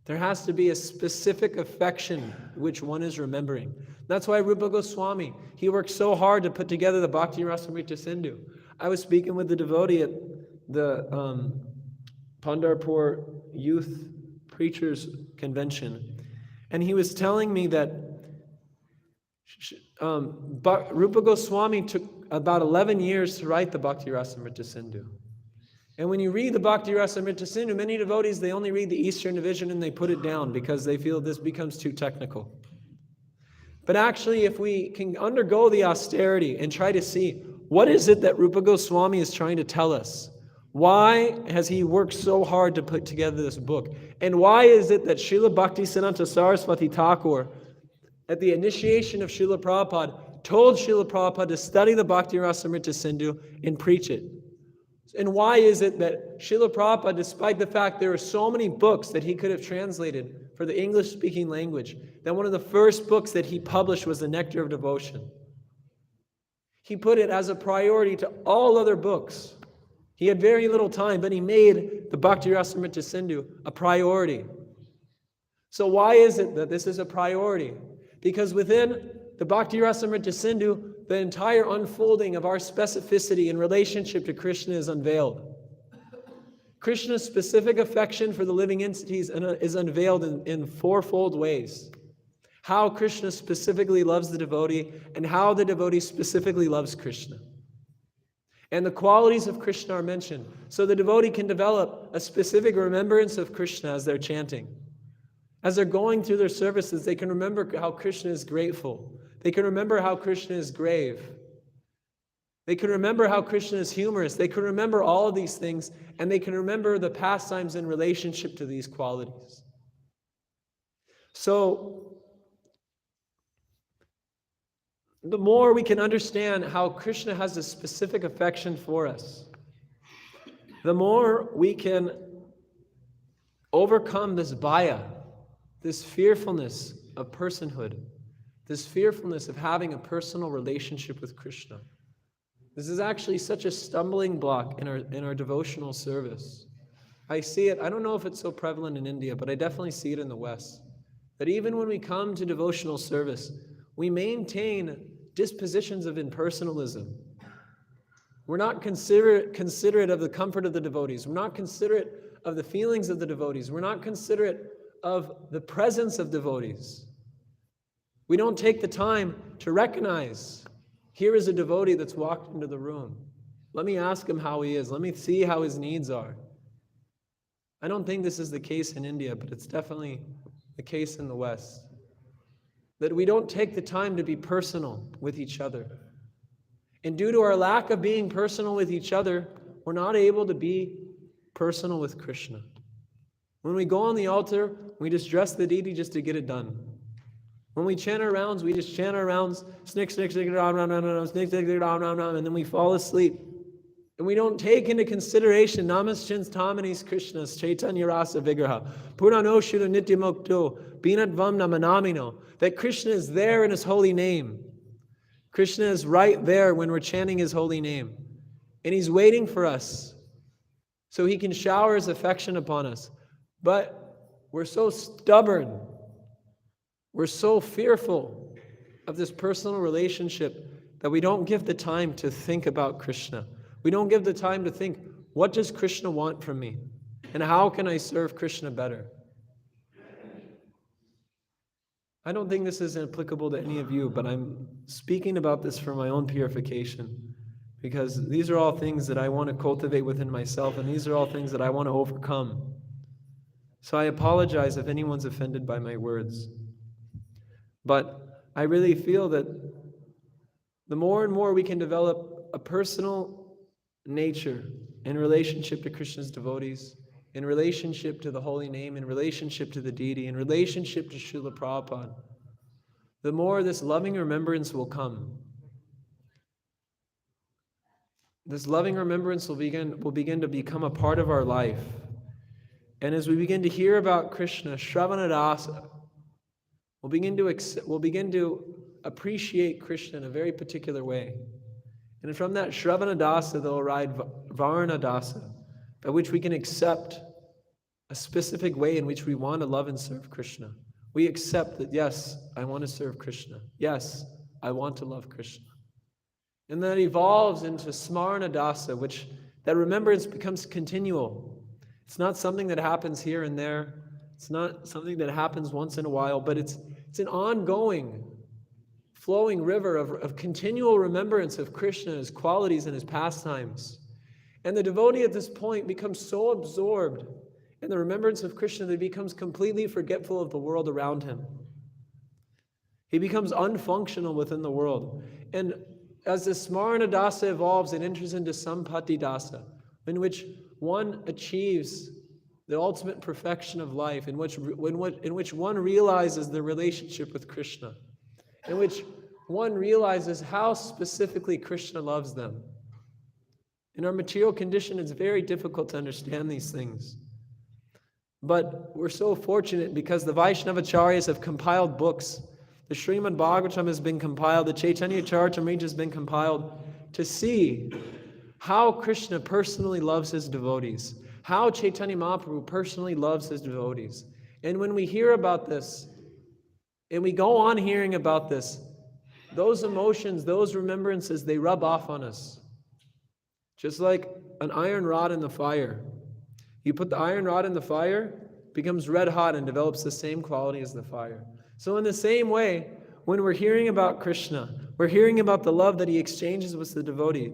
There has to be a specific affection which one is remembering. That's why Rupa Goswami, he worked so hard to put together the Bhakti Rasamrita Sindhu. I was speaking with the devotee at the Pandharpur Youth Preachers Convention, and he was telling me that Rupa Goswami took about 11 years to write the Bhakti Rasamrita Sindhu. And when you read the Bhakti Rasamrita Sindhu, many devotees, they only read the Eastern Division and they put it down because they feel this becomes too technical. But actually, if we can undergo the austerity and try to see what is it that Rupa Goswami is trying to tell us, why has he worked so hard to put together this book? And why is it that Srila Bhaktisiddhanta Saraswati Thakur, at the initiation of Srila Prabhupada, told Srila Prabhupada to study the Bhakti Rasamrita Sindhu and preach it? And why is it that Srila Prabhupada, despite the fact there are so many books that he could have translated for the English-speaking language, that one of the first books that he published was the Nectar of Devotion? He put it as a priority to all other books. He had very little time, but he made the Bhakti Rasamrita Sindhu a priority. So why is it that this is a priority? Because within the Bhakti Rasamrita Sindhu, the entire unfolding of our specificity in relationship to Krishna is unveiled. Krishna's specific affection for the living entities is unveiled in fourfold ways. How Krishna specifically loves the devotee and how the devotee specifically loves Krishna. And the qualities of Krishna are mentioned, so the devotee can develop a specific remembrance of Krishna as they're chanting. As they're going through their services, they can remember how Krishna is grateful. They can remember how Krishna is grave. They can remember how Krishna is humorous. They can remember all of these things, and they can remember the pastimes in relationship to these qualities. So, the more we can understand how Krishna has a specific affection for us, the more we can overcome this bhaya, this fearfulness of personhood, this fearfulness of having a personal relationship with Krishna. This is actually such a stumbling block in our devotional service. I see it, I don't know if it's so prevalent in India, but I definitely see it in the West. That even when we come to devotional service, we maintain dispositions of impersonalism. We're not considerate of the comfort of the devotees. We're not considerate of the feelings of the devotees. We're not considerate of the presence of devotees. We don't take the time to recognize, here is a devotee that's walked into the room. Let me ask him how he is. Let me see how his needs are. I don't think this is the case in India, but it's definitely the case in the West. That we don't take the time to be personal with each other. And due to our lack of being personal with each other, we're not able to be personal with Krishna. When we go on the altar, we just dress the deity just to get it done. When we chant our rounds, we just chant our rounds, snick, snick, snick, ram, ram, ram, ram, snick, snick, ram, ram, ram, and then we fall asleep. And we don't take into consideration Namaschins Tamanis Krishnas Chaitanya Rasa Vigraha Purano Shuddha Nityamukto Binatvam Namanamino, that Krishna is there in His holy name. Krishna is right there when we're chanting His holy name. And He's waiting for us so He can shower His affection upon us. But we're so stubborn. We're so fearful of this personal relationship that we don't give the time to think about Krishna. We don't give the time to think, what does Krishna want from me? And how can I serve Krishna better? I don't think this is applicable to any of you, but I'm speaking about this for my own purification, because these are all things that I want to cultivate within myself, and these are all things that I want to overcome. So I apologize if anyone's offended by my words. But I really feel that the more and more we can develop a personal nature in relationship to Krishna's devotees, in relationship to the holy name, in relationship to the deity, in relationship to Srila Prabhupada, the more this loving remembrance will come. This loving remembrance will begin to become a part of our life. And as we begin to hear about Krishna, Shravanadasa, we'll begin to appreciate Krishna in a very particular way. And from that Shravanadasa, they'll arrive Varanadasa, by which we can accept a specific way in which we want to love and serve Krishna. We accept that, yes, I want to serve Krishna. Yes, I want to love Krishna. And that evolves into Smaranadasa, which that remembrance becomes continual. It's not something that happens here and there. It's not something that happens once in a while, but it's an ongoing, flowing river of continual remembrance of Krishna, His qualities and His pastimes. And the devotee at this point becomes so absorbed in the remembrance of Krishna that he becomes completely forgetful of the world around him. He becomes unfunctional within the world. And as the Smaranadasa evolves, it enters into Sampati Dasa, in which one achieves the ultimate perfection of life, in which one realizes the relationship with Krishna, in which one realizes how specifically Krishna loves them. In our material condition, it's very difficult to understand these things. But we're so fortunate because the Vaishnavacharyas have compiled books. The Srimad Bhagavatam has been compiled, the Chaitanya Charitamrita has been compiled to see how Krishna personally loves His devotees, how Chaitanya Mahaprabhu personally loves His devotees. And when we hear about this, and we go on hearing about this, those emotions, those remembrances, they rub off on us. Just like an iron rod in the fire. You put the iron rod in the fire, it becomes red hot and develops the same quality as the fire. So in the same way, when we're hearing about Krishna, we're hearing about the love that He exchanges with the devotee,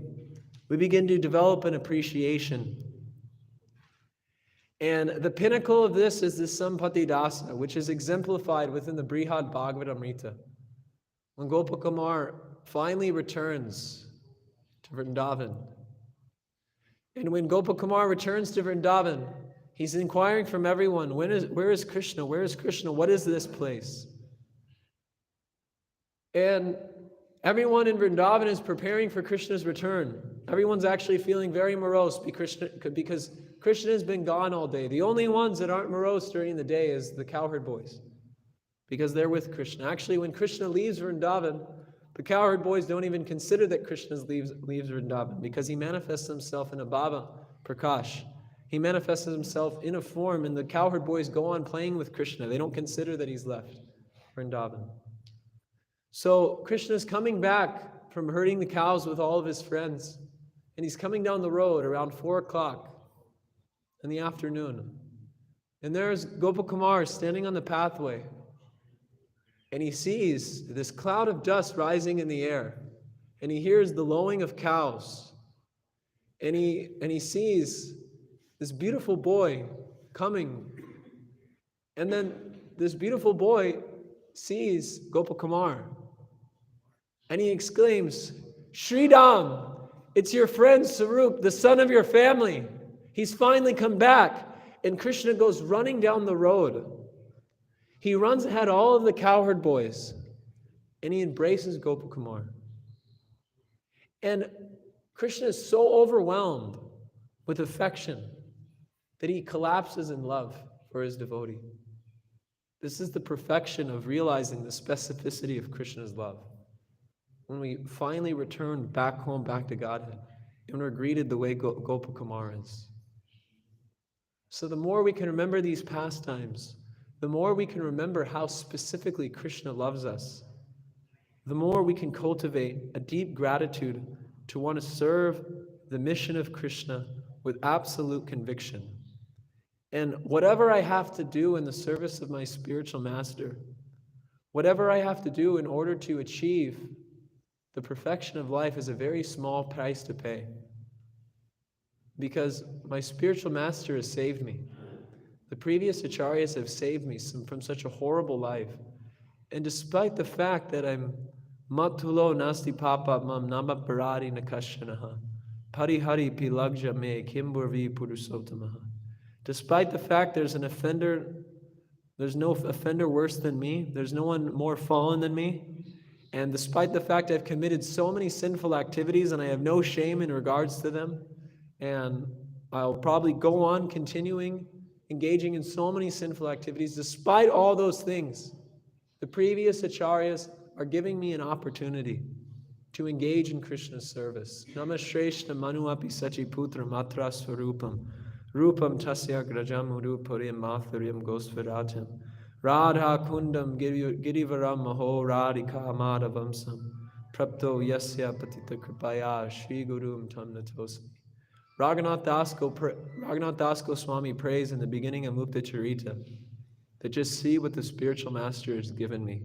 we begin to develop an appreciation. And the pinnacle of this is the Sampati Dasa, which is exemplified within the Brihad Bhagavatamrita. When Gopakumar finally returns to Vrindavan, and when Gopakumar returns to Vrindavan, he's inquiring from everyone, where is Krishna? Where is Krishna? What is this place? And everyone in Vrindavan is preparing for Krishna's return. Everyone's actually feeling very morose because Krishna has been gone all day. The only ones that aren't morose during the day is the cowherd boys, because they're with Krishna. Actually, when Krishna leaves Vrindavan, The cowherd boys don't even consider that Krishna leaves Vrindavan because he manifests himself in a Baba Prakash. He manifests himself in a form, and the cowherd boys go on playing with Krishna. They don't consider that he's left Vrindavan. So Krishna's coming back from herding the cows with all of his friends, and he's coming down the road around 4 o'clock in the afternoon. And there's Gopakumar standing on the pathway, and he sees this cloud of dust rising in the air, and he hears the lowing of cows, and he sees this beautiful boy coming, and then this beautiful boy sees Gopakumar, and he exclaims, "Sridham, it's your friend Sarup, the son of your family. He's finally come back." And Krishna goes running down the road. He runs ahead of all of the cowherd boys, and he embraces Gopakumar. And Krishna is so overwhelmed with affection that he collapses in love for his devotee. This is the perfection of realizing the specificity of Krishna's love. When we finally return back home, back to Godhead, and we're greeted the way Gopakumar is. So the more we can remember these pastimes, the more we can remember how specifically Krishna loves us, the more we can cultivate a deep gratitude to want to serve the mission of Krishna with absolute conviction. And whatever I have to do in the service of my spiritual master, whatever I have to do in order to achieve the perfection of life is a very small price to pay. Because my spiritual master has saved me. The previous acharyas have saved me from such a horrible life. And despite the fact that I'm matulo nasti papa mam nama paradi nakashanaha, parihari pilagja me kimburvi purusottamaha. Despite the fact there's no offender worse than me, there's no one more fallen than me, and despite the fact I've committed so many sinful activities and I have no shame in regards to them, and I'll probably go on continuing engaging in so many sinful activities. Despite all those things, the previous acharyas are giving me an opportunity to engage in Krishna's service. Namashreshna manu api sachi putra matra swarupam rupam tasya grajam urupurim mathuryam gosviratam radha kundam girivaram maho radhika madhavamsam prapto yasya patita kripaya shri gurum tam natosami. Raghunath Das Goswami prays in the beginning of Mukta Charita that just see what the spiritual master has given me.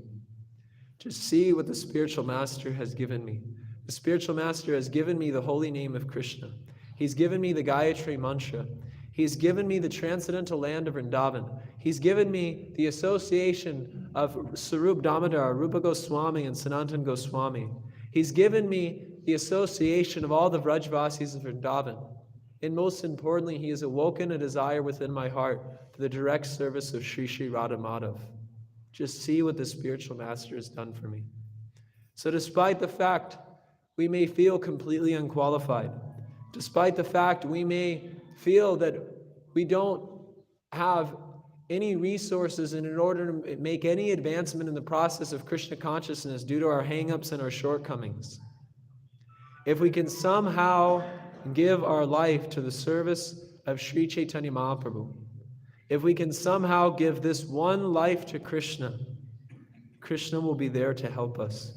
Just see what the spiritual master has given me. The spiritual master has given me the holy name of Krishna. He's given me the Gayatri Mantra. He's given me the transcendental land of Vrindavan. He's given me the association of Sarup Damodar, Rupa Goswami, and Sanatan Goswami. He's given me the association of all the Vrajvasis of Vrindavan. And most importantly, he has awoken a desire within my heart for the direct service of Sri Sri Radha Madhav. Just see what the spiritual master has done for me. So despite the fact we may feel completely unqualified, despite the fact we may feel that we don't have any resources in order to make any advancement in the process of Krishna consciousness due to our hang-ups and our shortcomings, if we can somehow give our life to the service of Sri Chaitanya Mahaprabhu, if we can somehow give this one life to Krishna, Krishna will be there to help us.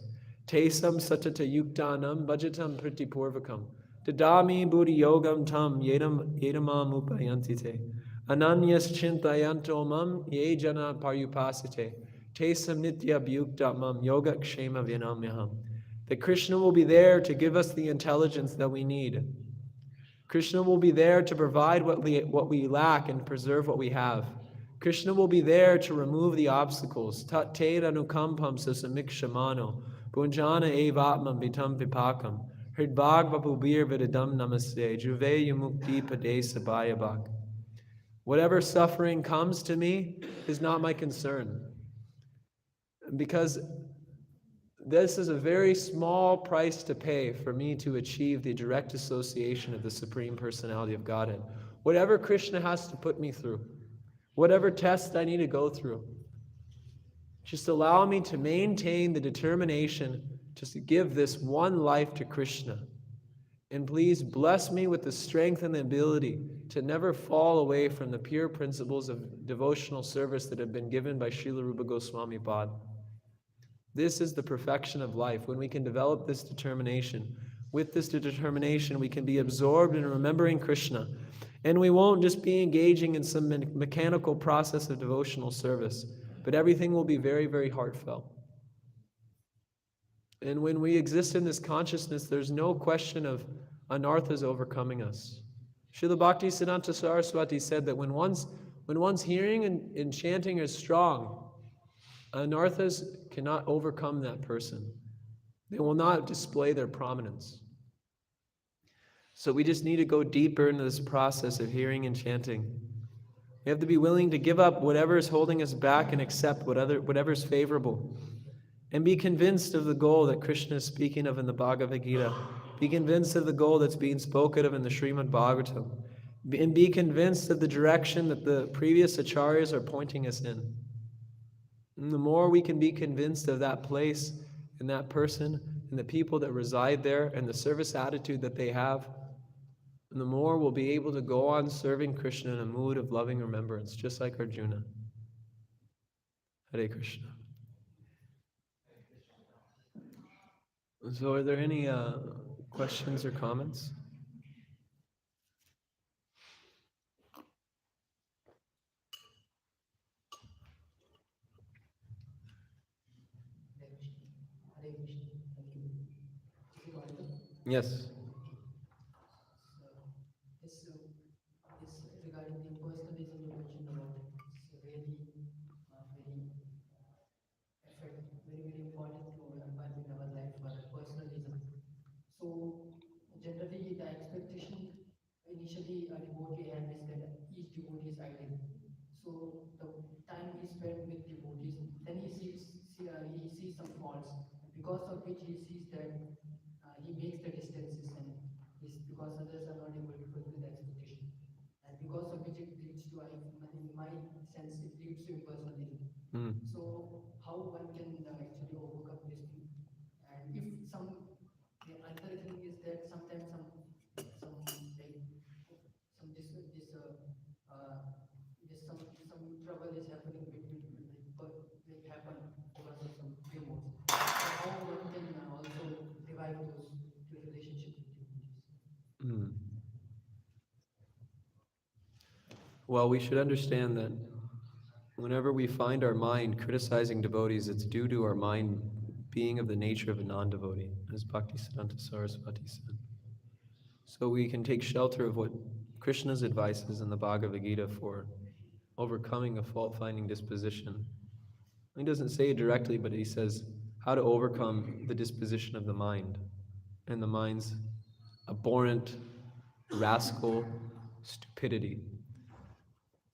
Tesam satata yuktanam bhajatam pritipurvakam dadami buddhi yogam tam yedamam upayantite ananyas chintayanto mam ye jana paryupasite tesam nitya bhyukta mam yoga kshema vinamyaham. That Krishna will be there to give us the intelligence that we need. Krishna will be there to provide what we lack and preserve what we have. Krishna will be there to remove the obstacles. Tat te anukampam sasamikshamano punjana evatmam vitam vipakam hridbhagvapubir vidadam namaste juve yumukti pade sabayabak. Whatever suffering comes to me is not my concern, because this is a very small price to pay for me to achieve the direct association of the Supreme Personality of Godhead. Whatever Krishna has to put me through, whatever test I need to go through, just allow me to maintain the determination just give this one life to Krishna. And please bless me with the strength and the ability to never fall away from the pure principles of devotional service that have been given by Srila Rupa Goswami Pad. This is the perfection of life, when we can develop this determination. With this determination, we can be absorbed in remembering Krishna. And we won't just be engaging in some mechanical process of devotional service, but everything will be very, very heartfelt. And when we exist in this consciousness, there's no question of anarthas overcoming us. Srila Bhaktisiddhanta Saraswati said that when one's hearing and chanting is strong, anarthas cannot overcome that person. They will not display their prominence. So we just need to go deeper into this process of hearing and chanting. We have to be willing to give up whatever is holding us back and accept whatever is favorable. And be convinced of the goal that Krishna is speaking of in the Bhagavad Gita. Be convinced of the goal that's being spoken of in the Srimad Bhagavatam. And be convinced of the direction that the previous acharyas are pointing us in. And the more we can be convinced of that place and that person and the people that reside there and the service attitude that they have, and the more we'll be able to go on serving Krishna in a mood of loving remembrance, just like Arjuna. Hare Krishna. So are there any questions or comments? Yes. This regarding the personalism you mentioned about, it's really very very important to imbibe in our life for personalism. So generally the expectation initially a devotee has is that each devotee is ideal. So the time he spent with devotees, then he sees some faults, and because of which he sees that he makes the distances, and is because others are not able to fulfill the expectation, and because of which it leads to, in my sense, it leads to impersonalism. So how one can actually overcome this thing? And if the another thing is that sometimes some like some some trouble is happening between like happen because of some few modes. So how one can also revive those relationship with devotees? Well, we should understand that whenever we find our mind criticizing devotees, it's due to our mind being of the nature of a non-devotee, as Bhaktisiddhanta Saraswati said. So we can take shelter of what Krishna's advice is in the Bhagavad Gita for overcoming a fault-finding disposition. He doesn't say it directly, but he says how to overcome the disposition of the mind, and the mind's abhorrent, rascal stupidity.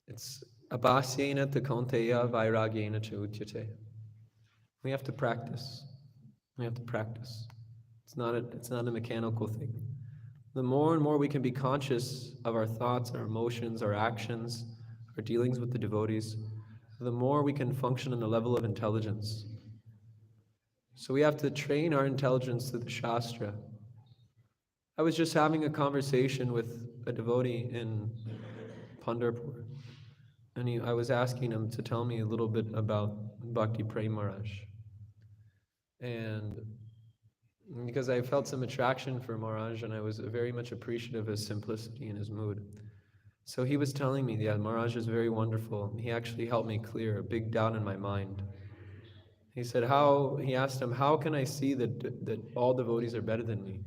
It's abhasyena ta kaunteya vairagyena cha uchyate. We have to practice. We have to practice. It's not a mechanical thing. The more and more we can be conscious of our thoughts, our emotions, our actions, our dealings with the devotees, the more we can function on the level of intelligence. So we have to train our intelligence through the Shastra. I was just having a conversation with a devotee in Pandharpur, and I was asking him to tell me a little bit about Bhakti Prem Maharaj. And because I felt some attraction for Maharaj, and I was very much appreciative of his simplicity and his mood. So he was telling me, yeah, Maharaj is very wonderful. He actually helped me clear a big doubt in my mind. He asked him, how can I see that all devotees are better than me?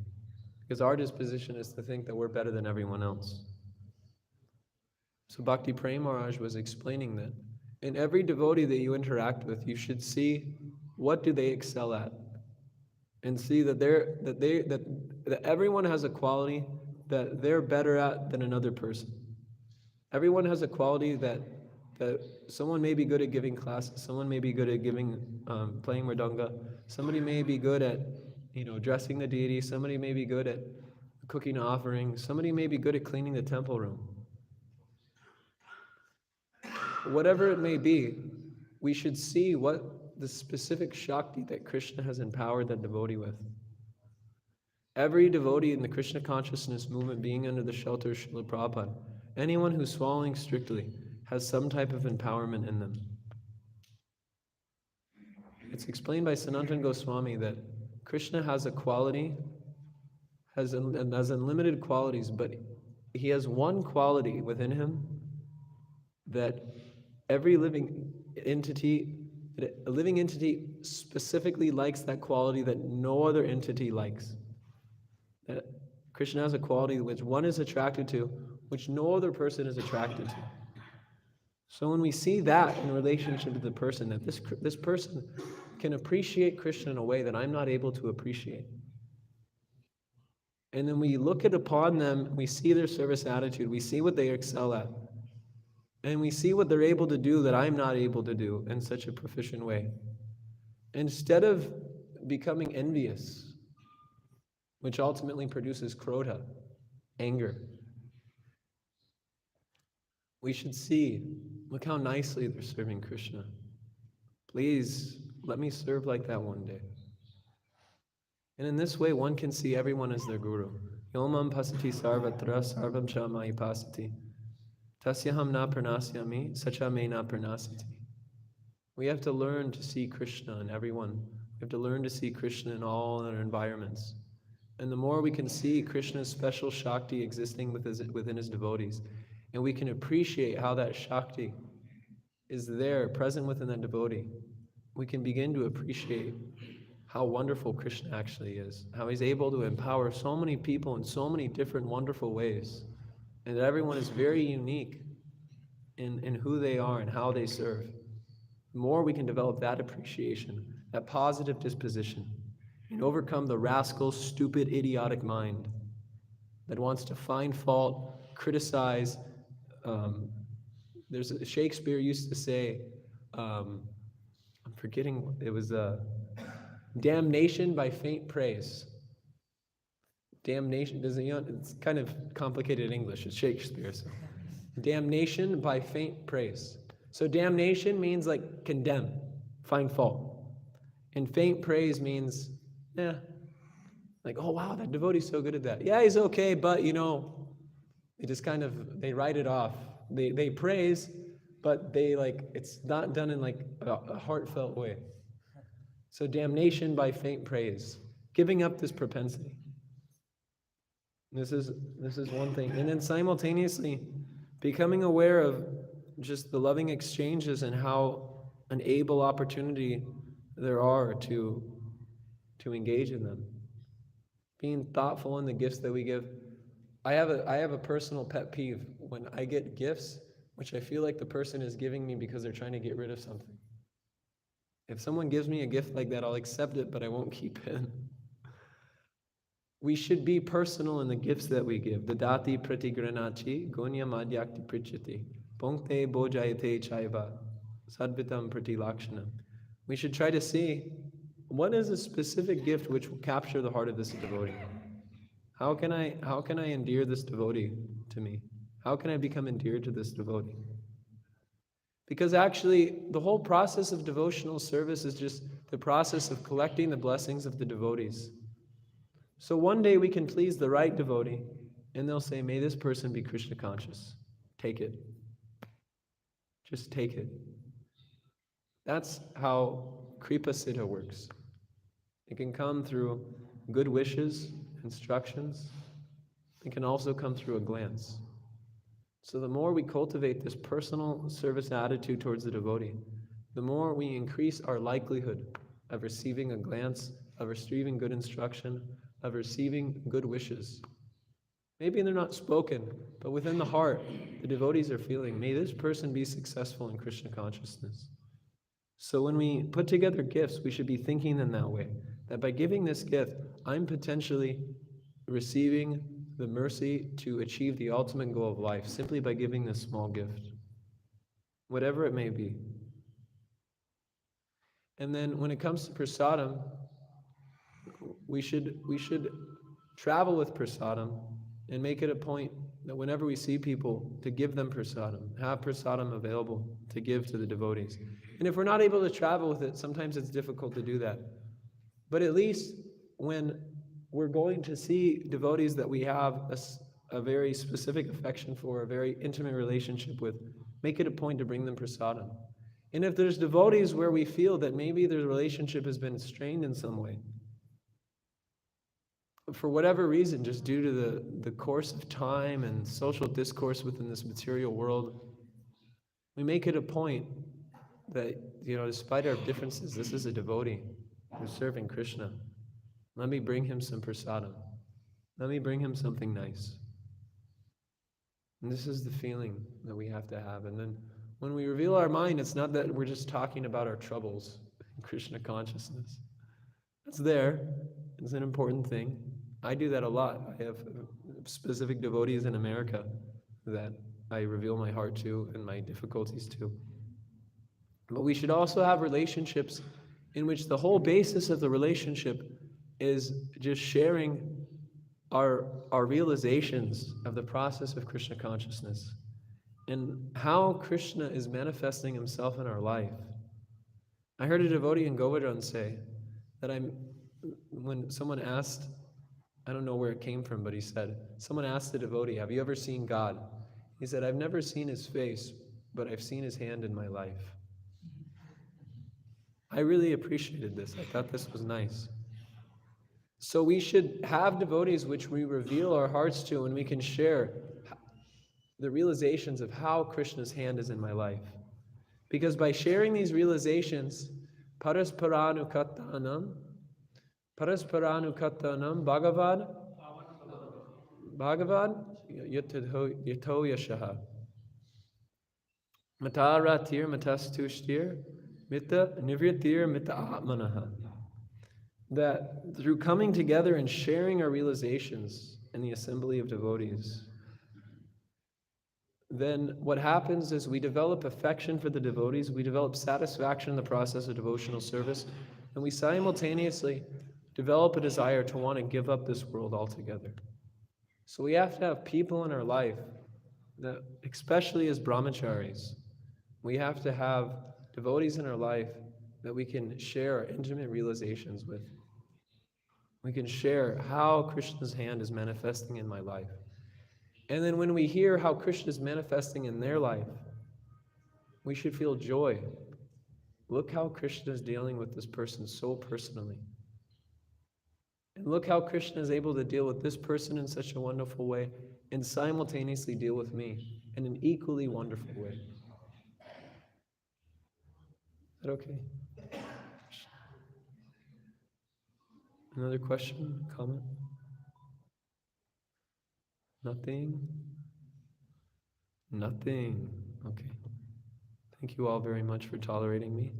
Because our disposition is to think that we're better than everyone else. So Bhakti Prem Maharaj was explaining that in every devotee that you interact with, you should see what do they excel at, and see that everyone has a quality that they're better at than another person. Everyone has a quality that someone may be good at giving classes, someone may be good at playing mridanga, somebody may be good at dressing the deity, somebody may be good at cooking an offering, somebody may be good at cleaning the temple room. Whatever it may be, we should see what the specific Shakti that Krishna has empowered that devotee with. Every devotee in the Krishna consciousness movement being under the shelter of Srila Prabhupada, anyone who's following strictly has some type of empowerment in them. It's explained by Sanatana Goswami that Krishna has a quality, has unlimited qualities, but he has one quality within him that every living entity specifically likes that quality that no other entity likes. That Krishna has a quality which one is attracted to, which no other person is attracted to. So when we see that in relationship to the person, that this person can appreciate Krishna in a way that I'm not able to appreciate. And then we look upon them, we see their service attitude, we see what they excel at, and we see what they're able to do that I'm not able to do in such a proficient way. Instead of becoming envious, which ultimately produces krodha, anger, we should see, look how nicely they're serving Krishna. Please, let me serve like that one day. And in this way, one can see everyone as their guru. Yomam pasati sarvatra sarvam cha mai pasati. Tasyaham na pranasyami, sacha me na pranasati. We have to learn to see Krishna in everyone. We have to learn to see Krishna in all our environments. And the more we can see Krishna's special Shakti existing within his devotees, and we can appreciate how that Shakti is there, present within that devotee, we can begin to appreciate how wonderful Krishna actually is, how he's able to empower so many people in so many different wonderful ways, and that everyone is very unique in who they are and how they serve. The more we can develop that appreciation, that positive disposition, and overcome the rascal, stupid, idiotic mind that wants to find fault, criticize. Shakespeare used to say, I'm forgetting, it was damnation by faint praise. Damnation, it's kind of complicated English, it's Shakespeare. So. Damnation by faint praise. So damnation means like condemn, find fault. And faint praise means, like, oh wow, that devotee's so good at that. Yeah, he's okay, but they just kind of, they write it off. They praise, but it's not done in like a heartfelt way. So damnation by faint praise, giving up this propensity. This is one thing. And then simultaneously, becoming aware of just the loving exchanges and how an able opportunity there are to engage in them. Being thoughtful in the gifts that we give. I have a personal pet peeve when I get gifts, which I feel like the person is giving me because they're trying to get rid of something. If someone gives me a gift like that, I'll accept it, but I won't keep it. We should be personal in the gifts that we give. Dadati pratigranati gunya madhyakti prichati punkte bojayate chaiva sadvitam pratilakshanam. We should try to see what is a specific gift which will capture the heart of this devotee. How can I endear this devotee to me? How can I become endeared to this devotee? Because actually, the whole process of devotional service is just the process of collecting the blessings of the devotees. So one day we can please the right devotee, and they'll say, may this person be Krishna conscious. Take it. Just take it. That's how Kripa Siddha works. It can come through good wishes, instructions. It can also come through a glance. So the more we cultivate this personal service attitude towards the devotee, the more we increase our likelihood of receiving a glance, of receiving good instruction, of receiving good wishes. Maybe they're not spoken, but within the heart, the devotees are feeling, may this person be successful in Krishna consciousness. So when we put together gifts, we should be thinking in that way, that by giving this gift, I'm potentially receiving the mercy to achieve the ultimate goal of life simply by giving this small gift, whatever it may be. And then when it comes to prasadam, we should travel with prasadam and make it a point that whenever we see people, to give them prasadam, have prasadam available to give to the devotees. And if we're not able to travel with it, sometimes it's difficult to do that. But at least when we're going to see devotees that we have a very specific affection for, a very intimate relationship with, make it a point to bring them prasadam. And if there's devotees where we feel that maybe their relationship has been strained in some way, for whatever reason, just due to the course of time and social discourse within this material world, we make it a point that, despite our differences, this is a devotee who's serving Krishna. Let me bring him some prasadam. Let me bring him something nice. And this is the feeling that we have to have. And then when we reveal our mind, it's not that we're just talking about our troubles in Krishna consciousness. It's there. It's an important thing. I do that a lot. I have specific devotees in America that I reveal my heart to and my difficulties to. But we should also have relationships in which the whole basis of the relationship is just sharing our realizations of the process of Krishna consciousness and how Krishna is manifesting himself in our life. I heard a devotee in Govardhan say that when someone asked, I don't know where it came from, but he said, someone asked the devotee, have you ever seen God? He said, I've never seen his face, but I've seen his hand in my life. I really appreciated this. I thought this was nice. So we should have devotees which we reveal our hearts to, and we can share the realizations of how Krishna's hand is in my life. Because by sharing these realizations, parasparanukattanam, Bhagavad yato yashaha. Mataratir matastushtir mita nivritir mita atmanaha. That through coming together and sharing our realizations in the assembly of devotees, then what happens is we develop affection for the devotees, we develop satisfaction in the process of devotional service, and we simultaneously develop a desire to want to give up this world altogether. So we have to have people in our life that, especially as brahmacharis, we have to have devotees in our life that we can share our intimate realizations with. We can share how Krishna's hand is manifesting in my life. And then when we hear how Krishna is manifesting in their life, we should feel joy. Look how Krishna is dealing with this person so personally. And look how Krishna is able to deal with this person in such a wonderful way and simultaneously deal with me in an equally wonderful way. Is that okay? Another question, comment? Nothing? Nothing. Okay. Thank you all very much for tolerating me.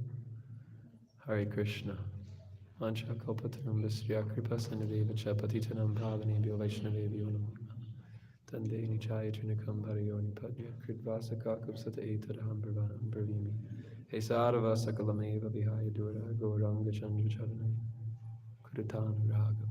Hare Krishna. Mancha kalpataram visriya kripa sannadeva cha patitanam pavanebhyo vaishnavebhyo namo namaha. Tande nichaya trinikam bharayo nipadya kridvasa kakupsata etadaham brahmanam bravimi. He sarva sakalameva vihaya dura gauranga chandra charanay kudatan ragam.